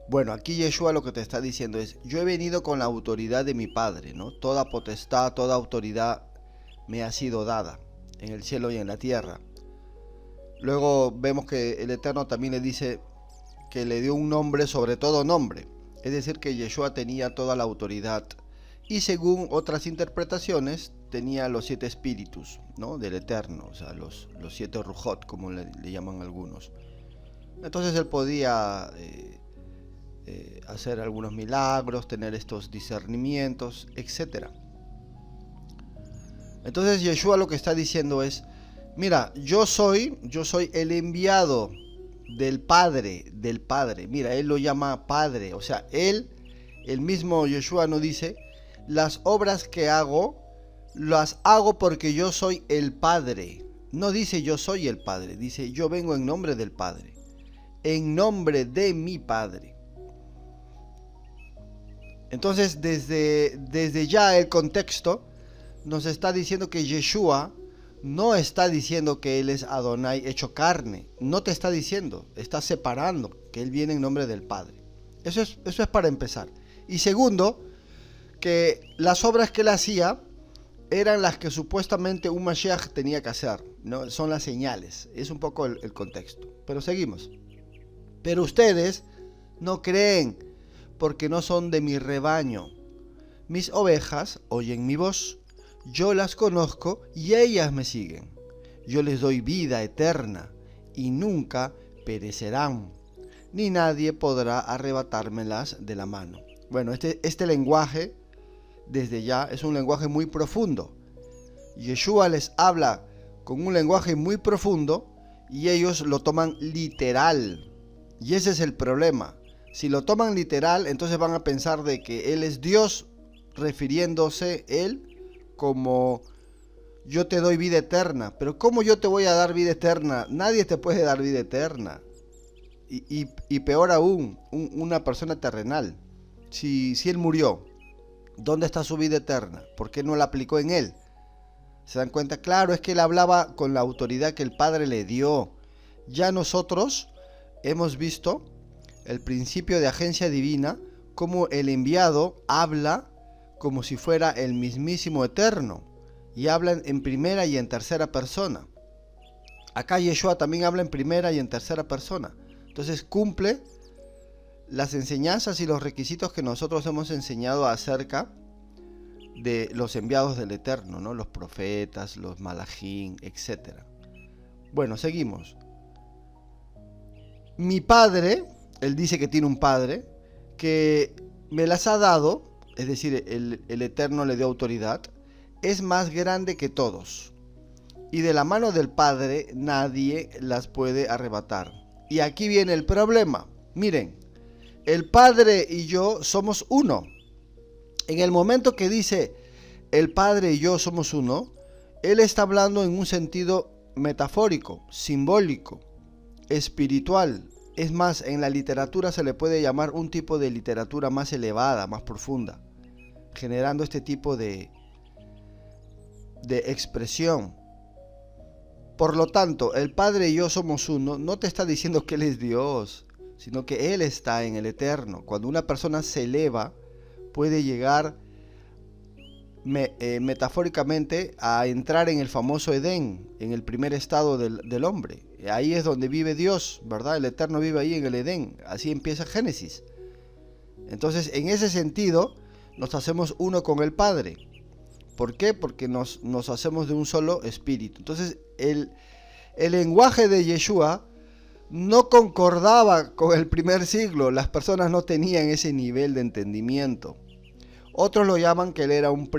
[SPEAKER 2] Bueno, aquí Yeshua lo que te está diciendo es, yo he venido con la autoridad de mi Padre, ¿no? Toda potestad, toda autoridad me ha sido dada en el cielo y en la tierra. Luego vemos que el Eterno también le dice que le dio un nombre sobre todo nombre. Es decir, que Yeshua tenía toda la autoridad y según otras interpretaciones tenía los 7 espíritus, ¿no? Del Eterno, o sea, los 7 Rujot, como le llaman algunos. Entonces él podía hacer algunos milagros, tener estos discernimientos, etc. Entonces Yeshua lo que está diciendo es, mira, yo soy el enviado del Padre. Mira, él lo llama Padre, o sea, el mismo Yeshua no dice, las obras que hago, las hago porque yo soy el Padre. No dice yo soy el Padre, dice yo vengo en nombre del Padre, en nombre de mi Padre. Entonces, desde ya el contexto nos está diciendo que Yeshua no está diciendo que él es Adonai hecho carne. No te está diciendo, está separando que él viene en nombre del Padre. Eso es para empezar. Y segundo, que las obras que él hacía eran las que supuestamente un Mashiach tenía que hacer, ¿no? Son las señales. Es un poco el contexto. Pero seguimos. Pero ustedes no creen porque no son de mi rebaño. Mis ovejas oyen mi voz. Yo las conozco y ellas me siguen. Yo les doy vida eterna y nunca perecerán, ni nadie podrá arrebatármelas de la mano. Bueno, este lenguaje, desde ya, es un lenguaje muy profundo. Yeshua les habla con un lenguaje muy profundo y ellos lo toman literal. Y ese es el problema. Si lo toman literal, entonces van a pensar de que Él es Dios, refiriéndose Él como yo te doy vida eterna. Pero ¿cómo yo te voy a dar vida eterna? Nadie te puede dar vida eterna. Y peor aún, una persona terrenal. Si Él murió, ¿dónde está su vida eterna? ¿Por qué no la aplicó en Él? ¿Se dan cuenta? Claro, es que Él hablaba con la autoridad que el Padre le dio. Ya nosotros hemos visto el principio de agencia divina, como el enviado habla como si fuera el mismísimo Eterno, y hablan en primera y en tercera persona. Acá Yeshua también habla en primera y en tercera persona. Entonces cumple las enseñanzas y los requisitos que nosotros hemos enseñado acerca de los enviados del Eterno, ¿no? Los profetas, los malajín, etc. Bueno, seguimos. Mi Padre, él dice que tiene un Padre, que me las ha dado, es decir, el Eterno le dio autoridad, es más grande que todos. Y de la mano del Padre nadie las puede arrebatar. Y aquí viene el problema. Miren, el Padre y yo somos uno. En el momento que dice el Padre y yo somos uno, Él está hablando en un sentido metafórico, simbólico, espiritual. Es más, en la literatura se le puede llamar un tipo de literatura más elevada, más profunda, generando este tipo de expresión. Por lo tanto, el Padre y yo somos uno, no te está diciendo que Él es Dios, sino que Él está en el eterno. Cuando una persona se eleva, puede llegar metafóricamente a entrar en el famoso Edén, en el primer estado del hombre. Ahí es donde vive Dios, ¿verdad? El eterno vive ahí en el Edén. Así empieza Génesis. Entonces, en ese sentido, nos hacemos uno con el Padre. ¿Por qué? Porque nos hacemos de un solo espíritu. Entonces, el lenguaje de Yeshua no concordaba con el primer siglo. Las personas no tenían ese nivel de entendimiento. Otros lo llaman que él era un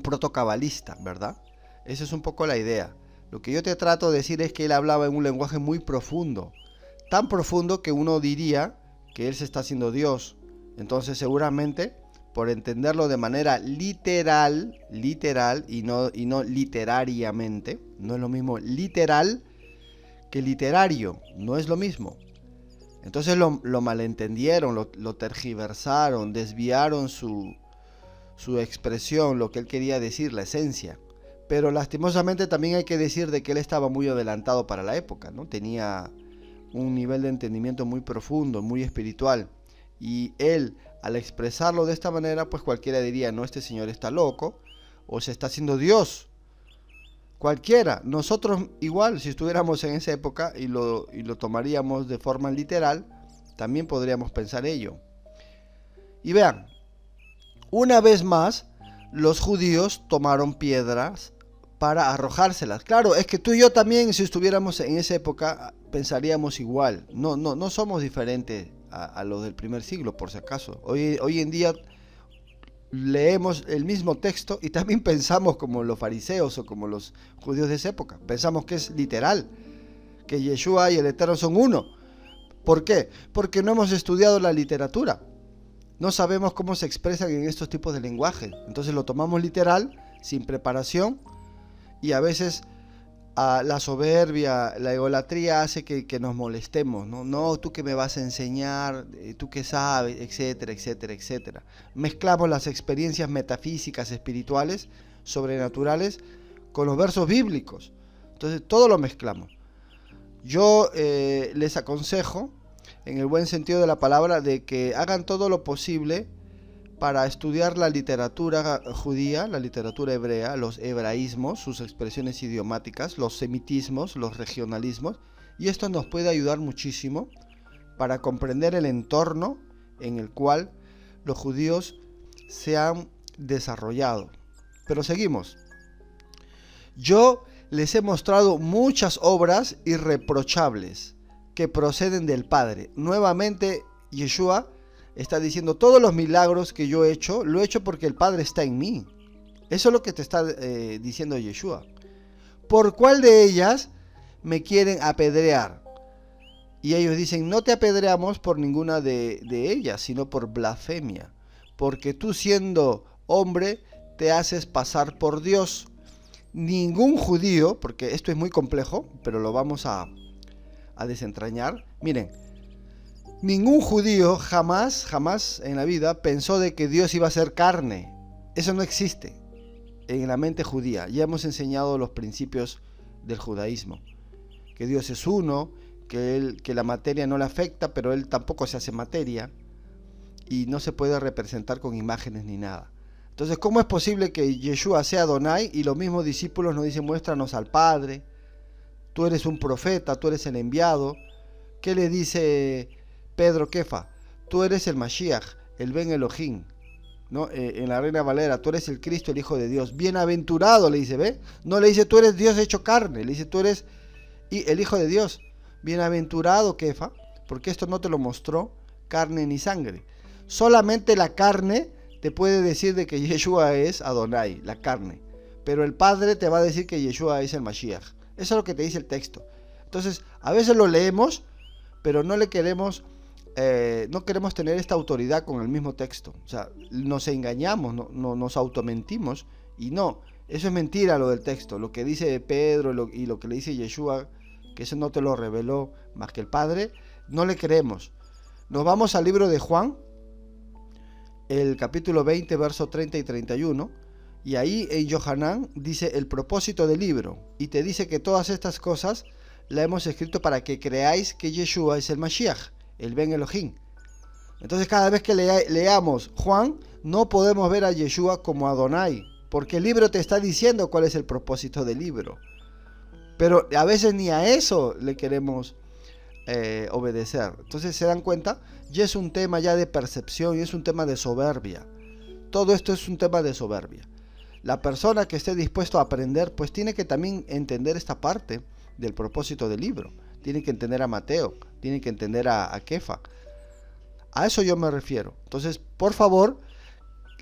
[SPEAKER 2] protocabalista, ¿verdad? Esa es un poco la idea. Lo que yo te trato de decir es que él hablaba en un lenguaje muy profundo. Tan profundo que uno diría que él se está haciendo Dios. Entonces seguramente, por entenderlo de manera literal y no literariamente, no es lo mismo literal que literario, no es lo mismo. Entonces lo malentendieron, lo tergiversaron, desviaron su expresión, lo que él quería decir, la esencia. Pero lastimosamente también hay que decir de que él estaba muy adelantado para la época, ¿no? Tenía un nivel de entendimiento muy profundo, muy espiritual. Y él, al expresarlo de esta manera, pues cualquiera diría, no, este señor está loco o se está haciendo Dios. Cualquiera, nosotros igual, si estuviéramos en esa época y lo tomaríamos de forma literal, también podríamos pensar ello. Y vean, una vez más, los judíos tomaron piedras para arrojárselas. Claro, es que tú y yo también, si estuviéramos en esa época, pensaríamos igual. No somos diferentes a los del primer siglo, por si acaso. Hoy en día leemos el mismo texto y también pensamos como los fariseos o como los judíos de esa época. Pensamos que es literal, que Yeshua y el Eterno son uno. ¿Por qué? Porque no hemos estudiado la literatura. No sabemos cómo se expresan en estos tipos de lenguaje. Entonces lo tomamos literal, sin preparación, y a veces la soberbia, la egolatría hace que nos molestemos, ¿no? No, tú que me vas a enseñar, tú que sabes, etcétera, etcétera, etcétera. Mezclamos las experiencias metafísicas, espirituales, sobrenaturales, con los versos bíblicos. Entonces todo lo mezclamos. Yo les aconsejo, en el buen sentido de la palabra, de que hagan todo lo posible para estudiar la literatura judía, la literatura hebrea, los hebraísmos, sus expresiones idiomáticas, los semitismos, los regionalismos, y esto nos puede ayudar muchísimo para comprender el entorno en el cual los judíos se han desarrollado. Pero seguimos. Yo les he mostrado muchas obras irreprochables que proceden del Padre. Nuevamente, Yeshua está diciendo, todos los milagros que yo he hecho, lo he hecho porque el Padre está en mí. Eso es lo que te está diciendo Yeshua. ¿Por cuál de ellas me quieren apedrear? Y ellos dicen, no te apedreamos por ninguna de ellas, sino por blasfemia. Porque tú siendo hombre, te haces pasar por Dios. Ningún judío, porque esto es muy complejo, pero lo vamos a desentrañar. Miren, ningún judío jamás en la vida pensó de que Dios iba a ser carne. Eso no existe en la mente judía. Ya hemos enseñado los principios del judaísmo. Que Dios es uno, que la materia no le afecta, pero Él tampoco se hace materia. Y no se puede representar con imágenes ni nada. Entonces, ¿cómo es posible que Yeshua sea Adonai y los mismos discípulos nos dicen, muéstranos al Padre? Tú eres un profeta, tú eres el enviado. ¿Qué le dice Pedro Kefa? Tú eres el Mashiach, el Ben Elohim, ¿no? En la Reina Valera, tú eres el Cristo, el Hijo de Dios. Bienaventurado, le dice, ¿ve? No le dice, tú eres Dios hecho carne, le dice, tú eres el Hijo de Dios. Bienaventurado, Kefa, porque esto no te lo mostró carne ni sangre. Solamente la carne te puede decir de que Yeshua es Adonai, la carne. Pero el Padre te va a decir que Yeshua es el Mashiach. Eso es lo que te dice el texto. Entonces, a veces lo leemos, pero no queremos tener esta autoridad con el mismo texto. O sea, nos engañamos, nos automentimos, y no, eso es mentira lo del texto. Lo que dice Pedro y lo que le dice Yeshua, que eso no te lo reveló más que el Padre, no le creemos. Nos vamos al libro de Juan, el capítulo 20, versos 30 y 31, y ahí en Yohanan dice el propósito del libro, y te dice que todas estas cosas la hemos escrito para que creáis que Yeshua es el Mashiach, el Ben Elohim. Entonces cada vez que leamos Juan, no podemos ver a Yeshua como Adonai, porque el libro te está diciendo cuál es el propósito del libro. Pero a veces ni a eso le queremos obedecer. Entonces se dan cuenta, ya es un tema ya de percepción y es un tema de soberbia. Todo esto es un tema de soberbia. La persona que esté dispuesto a aprender, pues tiene que también entender esta parte del propósito del libro. Tiene que entender a Mateo, tiene que entender a Kefa. A eso yo me refiero. Entonces, por favor,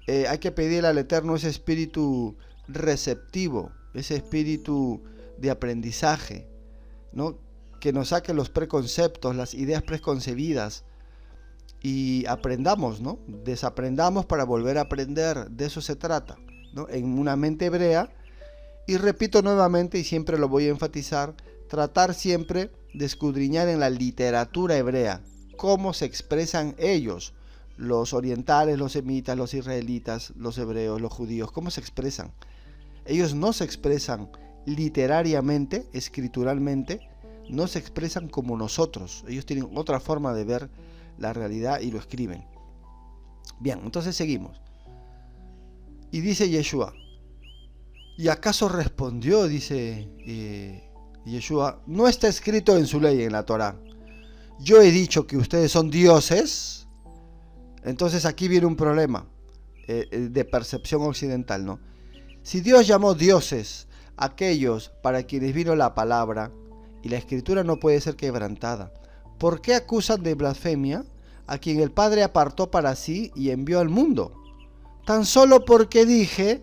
[SPEAKER 2] hay que pedirle al Eterno ese espíritu receptivo, ese espíritu de aprendizaje, ¿no? Que nos saque los preconceptos, las ideas preconcebidas y aprendamos, ¿no? Desaprendamos para volver a aprender. De eso se trata, ¿no? En una mente hebrea. Y repito nuevamente, y siempre lo voy a enfatizar, tratar siempre de escudriñar en la literatura hebrea cómo se expresan ellos, los orientales, los semitas, los israelitas, los hebreos, los judíos, cómo se expresan. Ellos no se expresan literariamente, escrituralmente, no se expresan como nosotros. Ellos tienen otra forma de ver la realidad y lo escriben. Bien, entonces seguimos. Y dice Yeshua, ¿y acaso respondió, dice Yeshua, no está escrito en su ley, en la Torá, yo he dicho que ustedes son dioses? Entonces aquí viene un problema de percepción occidental, ¿no? Si Dios llamó dioses a aquellos para quienes vino la palabra, y la escritura no puede ser quebrantada, ¿por qué acusan de blasfemia a quien el Padre apartó para sí y envió al mundo? Tan solo porque dije,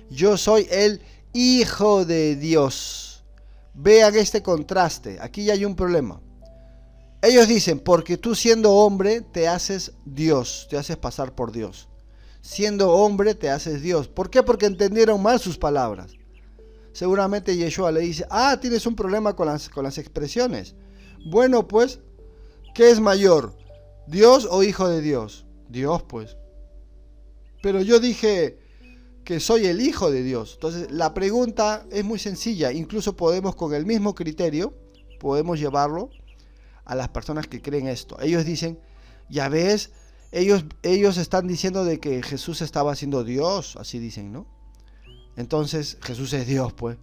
[SPEAKER 2] yo soy el Hijo de Dios. Vean este contraste, aquí ya hay un problema. Ellos dicen, porque tú siendo hombre te haces Dios, te haces pasar por Dios. Siendo hombre te haces Dios. ¿Por qué? Porque entendieron mal sus palabras. Seguramente Yeshua le dice, tienes un problema con las expresiones. Bueno, pues, ¿qué es mayor? ¿Dios o Hijo de Dios? Dios, pues. Pero yo dije que soy el Hijo de Dios. Entonces, la pregunta es muy sencilla. Incluso podemos, con el mismo criterio, podemos llevarlo a las personas que creen esto. Ellos dicen, ya ves, ellos están diciendo de que Jesús estaba siendo Dios, así dicen, ¿no? Entonces Jesús es Dios, pues.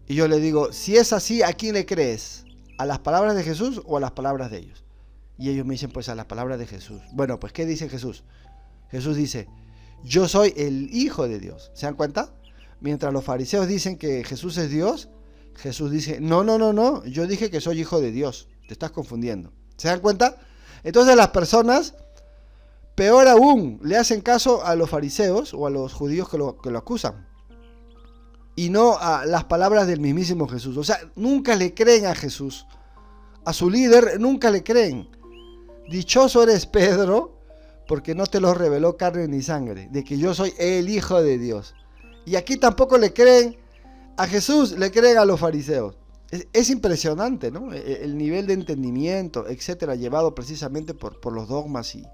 [SPEAKER 2] Y yo le digo, si es así, ¿a quién le crees? ¿A las palabras de Jesús o a las palabras de ellos? Y ellos me dicen, pues a las palabras de Jesús. Bueno, pues ¿qué dice Jesús? Jesús dice, yo soy el Hijo de Dios. ¿Se dan cuenta? Mientras los fariseos dicen que Jesús es Dios, Jesús dice, no, yo dije que soy Hijo de Dios. Te estás confundiendo. ¿Se dan cuenta? Entonces las personas, peor aún, le hacen caso a los fariseos o a los judíos que lo acusan, y no a las palabras del mismísimo Jesús. O sea, nunca le creen a Jesús. A su líder nunca le creen. Dichoso eres, Pedro, porque no te lo reveló carne ni sangre, de que yo soy el Hijo de Dios. Y aquí tampoco le creen a Jesús, le creen a los fariseos. Es impresionante, ¿no? El nivel de entendimiento, etcétera, llevado precisamente por los dogmas y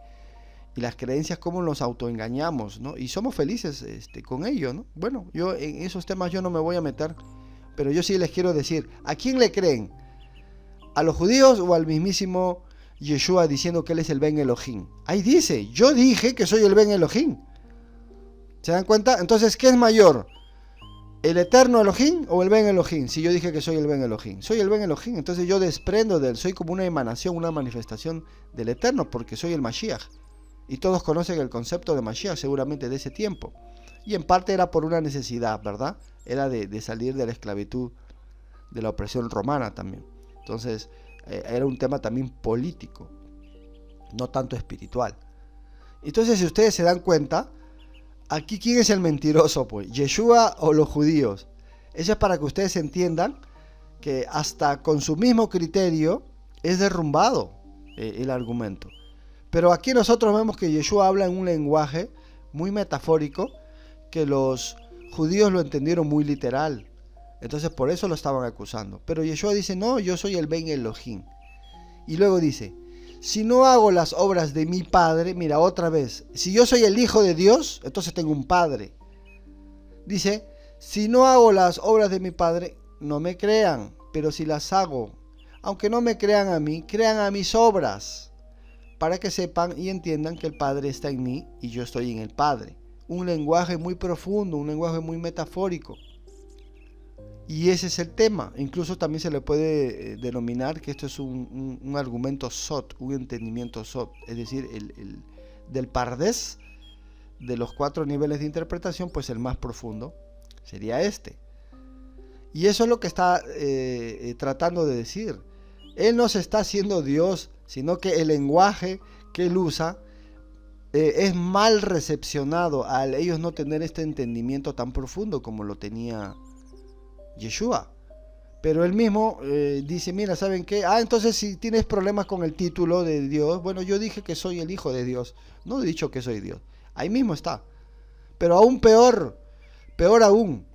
[SPEAKER 2] las creencias, cómo nos autoengañamos, ¿no? Y somos felices con ello, ¿no? Bueno, yo en esos temas yo no me voy a meter, pero yo sí les quiero decir, ¿a quién le creen? ¿A los judíos o al mismísimo Yeshua diciendo que él es el Ben Elohim? Ahí dice, yo dije que soy el Ben Elohim. ¿Se dan cuenta? Entonces, ¿qué es mayor? ¿El eterno Elohim o el Ben Elohim? Si yo dije que soy el Ben Elohim, soy el Ben Elohim, entonces yo desprendo de él, soy como una emanación, una manifestación del eterno, porque soy el Mashiach. Y todos conocen el concepto de Mashiach seguramente de ese tiempo. Y en parte era por una necesidad, ¿verdad? Era de salir de la esclavitud, de la opresión romana también. Entonces, era un tema también político, no tanto espiritual. Entonces, si ustedes se dan cuenta, aquí ¿quién es el mentiroso, pues? ¿Yeshua o los judíos? Eso es para que ustedes entiendan que hasta con su mismo criterio es derrumbado el argumento. Pero aquí nosotros vemos que Yeshua habla en un lenguaje muy metafórico, que los judíos lo entendieron muy literal. Entonces por eso lo estaban acusando. Pero Yeshua dice, no, yo soy el Ben Elohim. Y luego dice, si no hago las obras de mi Padre, mira otra vez, si yo soy el Hijo de Dios, entonces tengo un Padre. Dice, si no hago las obras de mi Padre, no me crean. pero si las hago, aunque no me crean a mí, crean a mis obras, para que sepan y entiendan que el Padre está en mí y yo estoy en el Padre. Un lenguaje muy profundo, un lenguaje muy metafórico. Y ese es el tema. Incluso también se le puede denominar que esto es un argumento sot, un entendimiento sot, es decir, del pardés de los 4 niveles de interpretación, pues el más profundo sería este. Y eso es lo que está tratando de decir. Él no se está haciendo Dios, sino que el lenguaje que él usa es mal recepcionado al ellos no tener este entendimiento tan profundo como lo tenía Yeshua. Pero él mismo dice, mira, ¿saben qué? Entonces si tienes problemas con el título de Dios, bueno, yo dije que soy el Hijo de Dios, no he dicho que soy Dios. Ahí mismo está. Pero aún peor aún,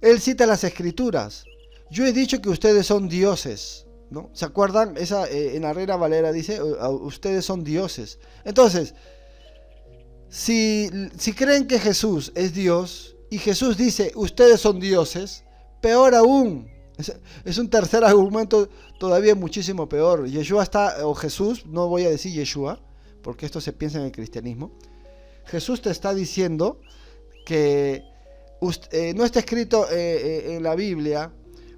[SPEAKER 2] él cita las Escrituras. Yo he dicho que ustedes son dioses, ¿no? ¿Se acuerdan? En la Reina Valera dice, ustedes son dioses. Entonces, si creen que Jesús es Dios y Jesús dice, ustedes son dioses, peor aún. Es un tercer argumento todavía muchísimo peor. Yeshua o Jesús, no voy a decir Yeshua, porque esto se piensa en el cristianismo. Jesús te está diciendo que no está escrito en la Biblia,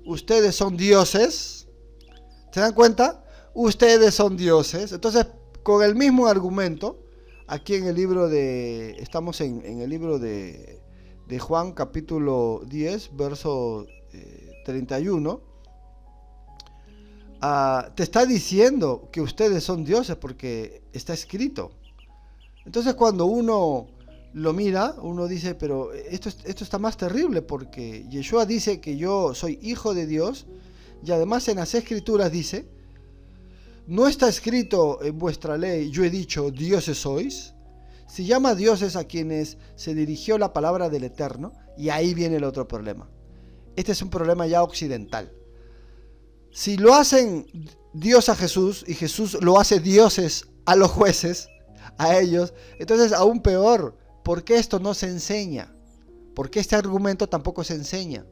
[SPEAKER 2] ustedes son dioses. ¿Se dan cuenta? Ustedes son dioses. Entonces, con el mismo argumento, aquí en el libro estamos en el libro de Juan, capítulo 10, verso 31, te está diciendo que ustedes son dioses porque está escrito. Entonces, cuando uno lo mira, uno dice, pero esto está más terrible, porque Yeshua dice que yo soy hijo de Dios, y además en las Escrituras dice, no está escrito en vuestra ley, yo he dicho, dioses sois. Se llama dioses a quienes se dirigió la palabra del Eterno, y ahí viene el otro problema. Este es un problema ya occidental. Si lo hacen Dios a Jesús, y Jesús lo hace dioses a los jueces, a ellos, entonces aún peor. ¿Por qué esto no se enseña? ¿Por qué este argumento tampoco se enseña?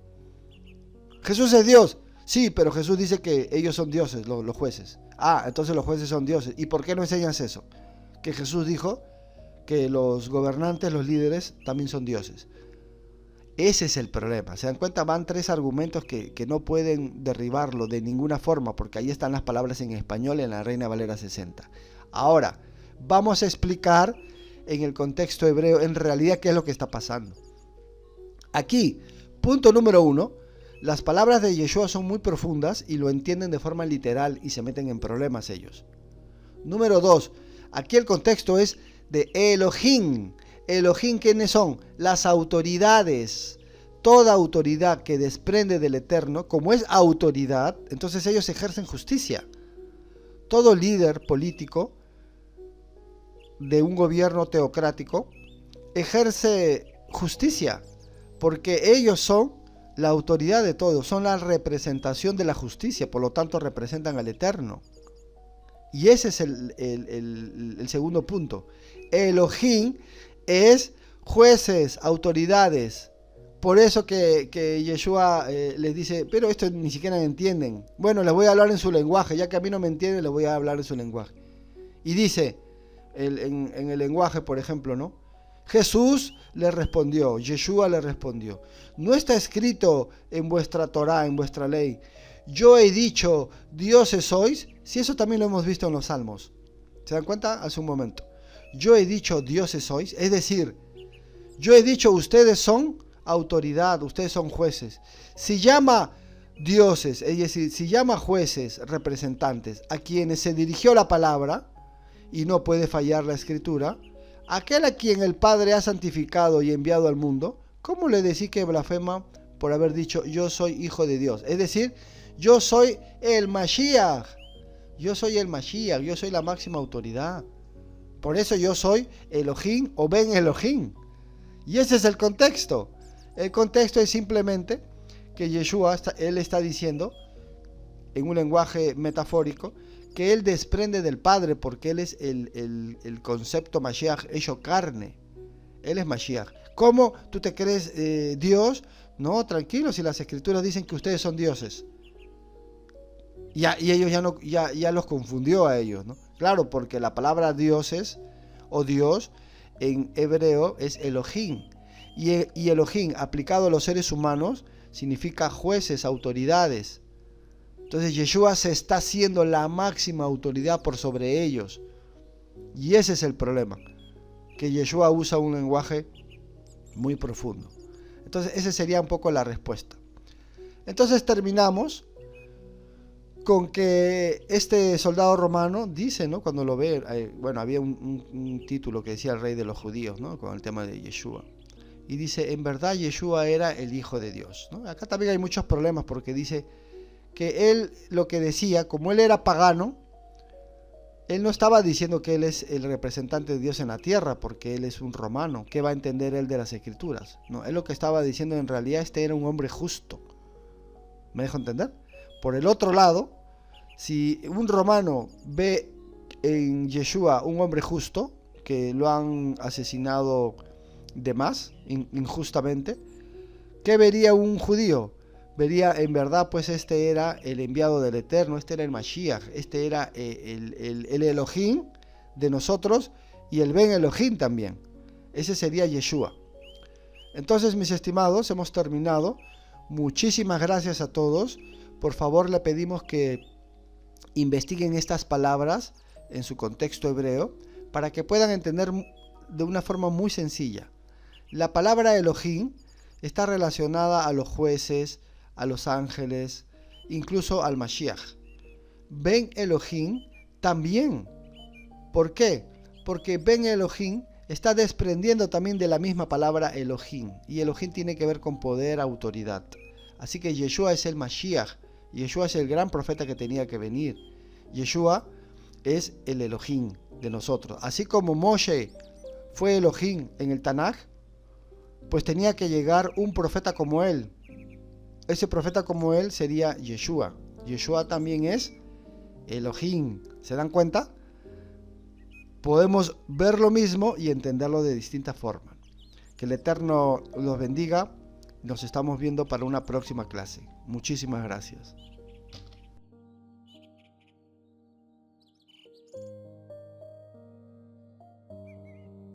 [SPEAKER 2] Jesús es Dios. Sí, pero Jesús dice que ellos son dioses, los jueces. Entonces los jueces son dioses. ¿Y por qué no enseñas eso? Que Jesús dijo que los gobernantes, los líderes, también son dioses. Ese es el problema. ¿Se dan cuenta? Van 3 argumentos que no pueden derribarlo de ninguna forma, porque ahí están las palabras en español en la Reina Valera 60. Ahora, vamos a explicar en el contexto hebreo en realidad qué es lo que está pasando. Aquí, punto número 1, las palabras de Yeshua son muy profundas y lo entienden de forma literal y se meten en problemas ellos. Número 2, aquí el contexto es de Elohim. Elohim, ¿quiénes son? Las autoridades. Toda autoridad que desprende del Eterno, como es autoridad, entonces ellos ejercen justicia. Todo líder político de un gobierno teocrático ejerce justicia, porque ellos son la autoridad de todo, son la representación de la justicia, por lo tanto representan al Eterno. Y ese es el segundo punto. Elohim es jueces, autoridades. Por eso que Yeshua les dice, pero esto ni siquiera entienden. Bueno, les voy a hablar en su lenguaje, ya que a mí no me entienden, les voy a hablar en su lenguaje. Y dice, en el lenguaje, por ejemplo, ¿no? Jesús le respondió, Yeshua le respondió, no está escrito en vuestra Torá, en vuestra ley, yo he dicho, dioses sois, si eso también lo hemos visto en los Salmos. ¿Se dan cuenta? Hace un momento. Yo he dicho, dioses sois, es decir, yo he dicho, ustedes son autoridad, ustedes son jueces. Si llama dioses, es decir, si llama jueces, representantes, a quienes se dirigió la palabra, y no puede fallar la escritura, aquel a quien el Padre ha santificado y enviado al mundo, ¿cómo le decís que blasfema por haber dicho yo soy hijo de Dios? Es decir, yo soy el Mashiach, yo soy la máxima autoridad. Por eso yo soy Elohim o Ben Elohim. Y ese es el contexto. El contexto es simplemente que Yeshua, él está diciendo, en un lenguaje metafórico, que él desprende del Padre porque él es el concepto Mashiach hecho carne. Él es Mashiach. ¿Cómo tú te crees Dios? No, tranquilo, si las escrituras dicen que ustedes son dioses. Y ellos ya los confundió a ellos, ¿no? Claro, porque la palabra dioses o Dios en hebreo es Elohim. Y Elohim aplicado a los seres humanos significa jueces, autoridades. Entonces Yeshua se está haciendo la máxima autoridad por sobre ellos. Y ese es el problema, que Yeshua usa un lenguaje muy profundo. Entonces esa sería un poco la respuesta. Entonces terminamos con que este soldado romano dice, ¿no? Cuando lo ve, bueno, había un título que decía el rey de los judíos, ¿no? Con el tema de Yeshua. Y dice, en verdad Yeshua era el Hijo de Dios, ¿no? Acá también hay muchos problemas porque dice que él lo que decía, como él era pagano, él no estaba diciendo que él es el representante de Dios en la tierra, porque él es un romano. ¿Qué va a entender él de las escrituras? No, él lo que estaba diciendo en realidad, este era un hombre justo. ¿Me dejo entender? Por el otro lado, si un romano ve en Yeshua un hombre justo, que lo han asesinado de más, injustamente, ¿qué vería un judío? Vería en verdad, pues este era el enviado del Eterno, este era el Mashiach, este era el Elohim de nosotros y el Ben Elohim también. Ese sería Yeshua. Entonces, mis estimados, hemos terminado. Muchísimas gracias a todos. Por favor, le pedimos que investiguen estas palabras en su contexto hebreo para que puedan entender de una forma muy sencilla. La palabra Elohim está relacionada a los jueces, a los ángeles, incluso al Mashiach. Ben Elohim también. ¿Por qué? Porque Ben Elohim está desprendiendo también de la misma palabra Elohim. Y Elohim tiene que ver con poder, autoridad. Así que Yeshua es el Mashiach. Yeshua es el gran profeta que tenía que venir. Yeshua es el Elohim de nosotros. Así como Moshe fue Elohim en el Tanaj, pues tenía que llegar un profeta como él. Ese profeta como él sería Yeshua. Yeshua también es Elohim. ¿Se dan cuenta? Podemos ver lo mismo y entenderlo de distintas formas. Que el Eterno los bendiga. Nos estamos viendo para una próxima clase. Muchísimas gracias.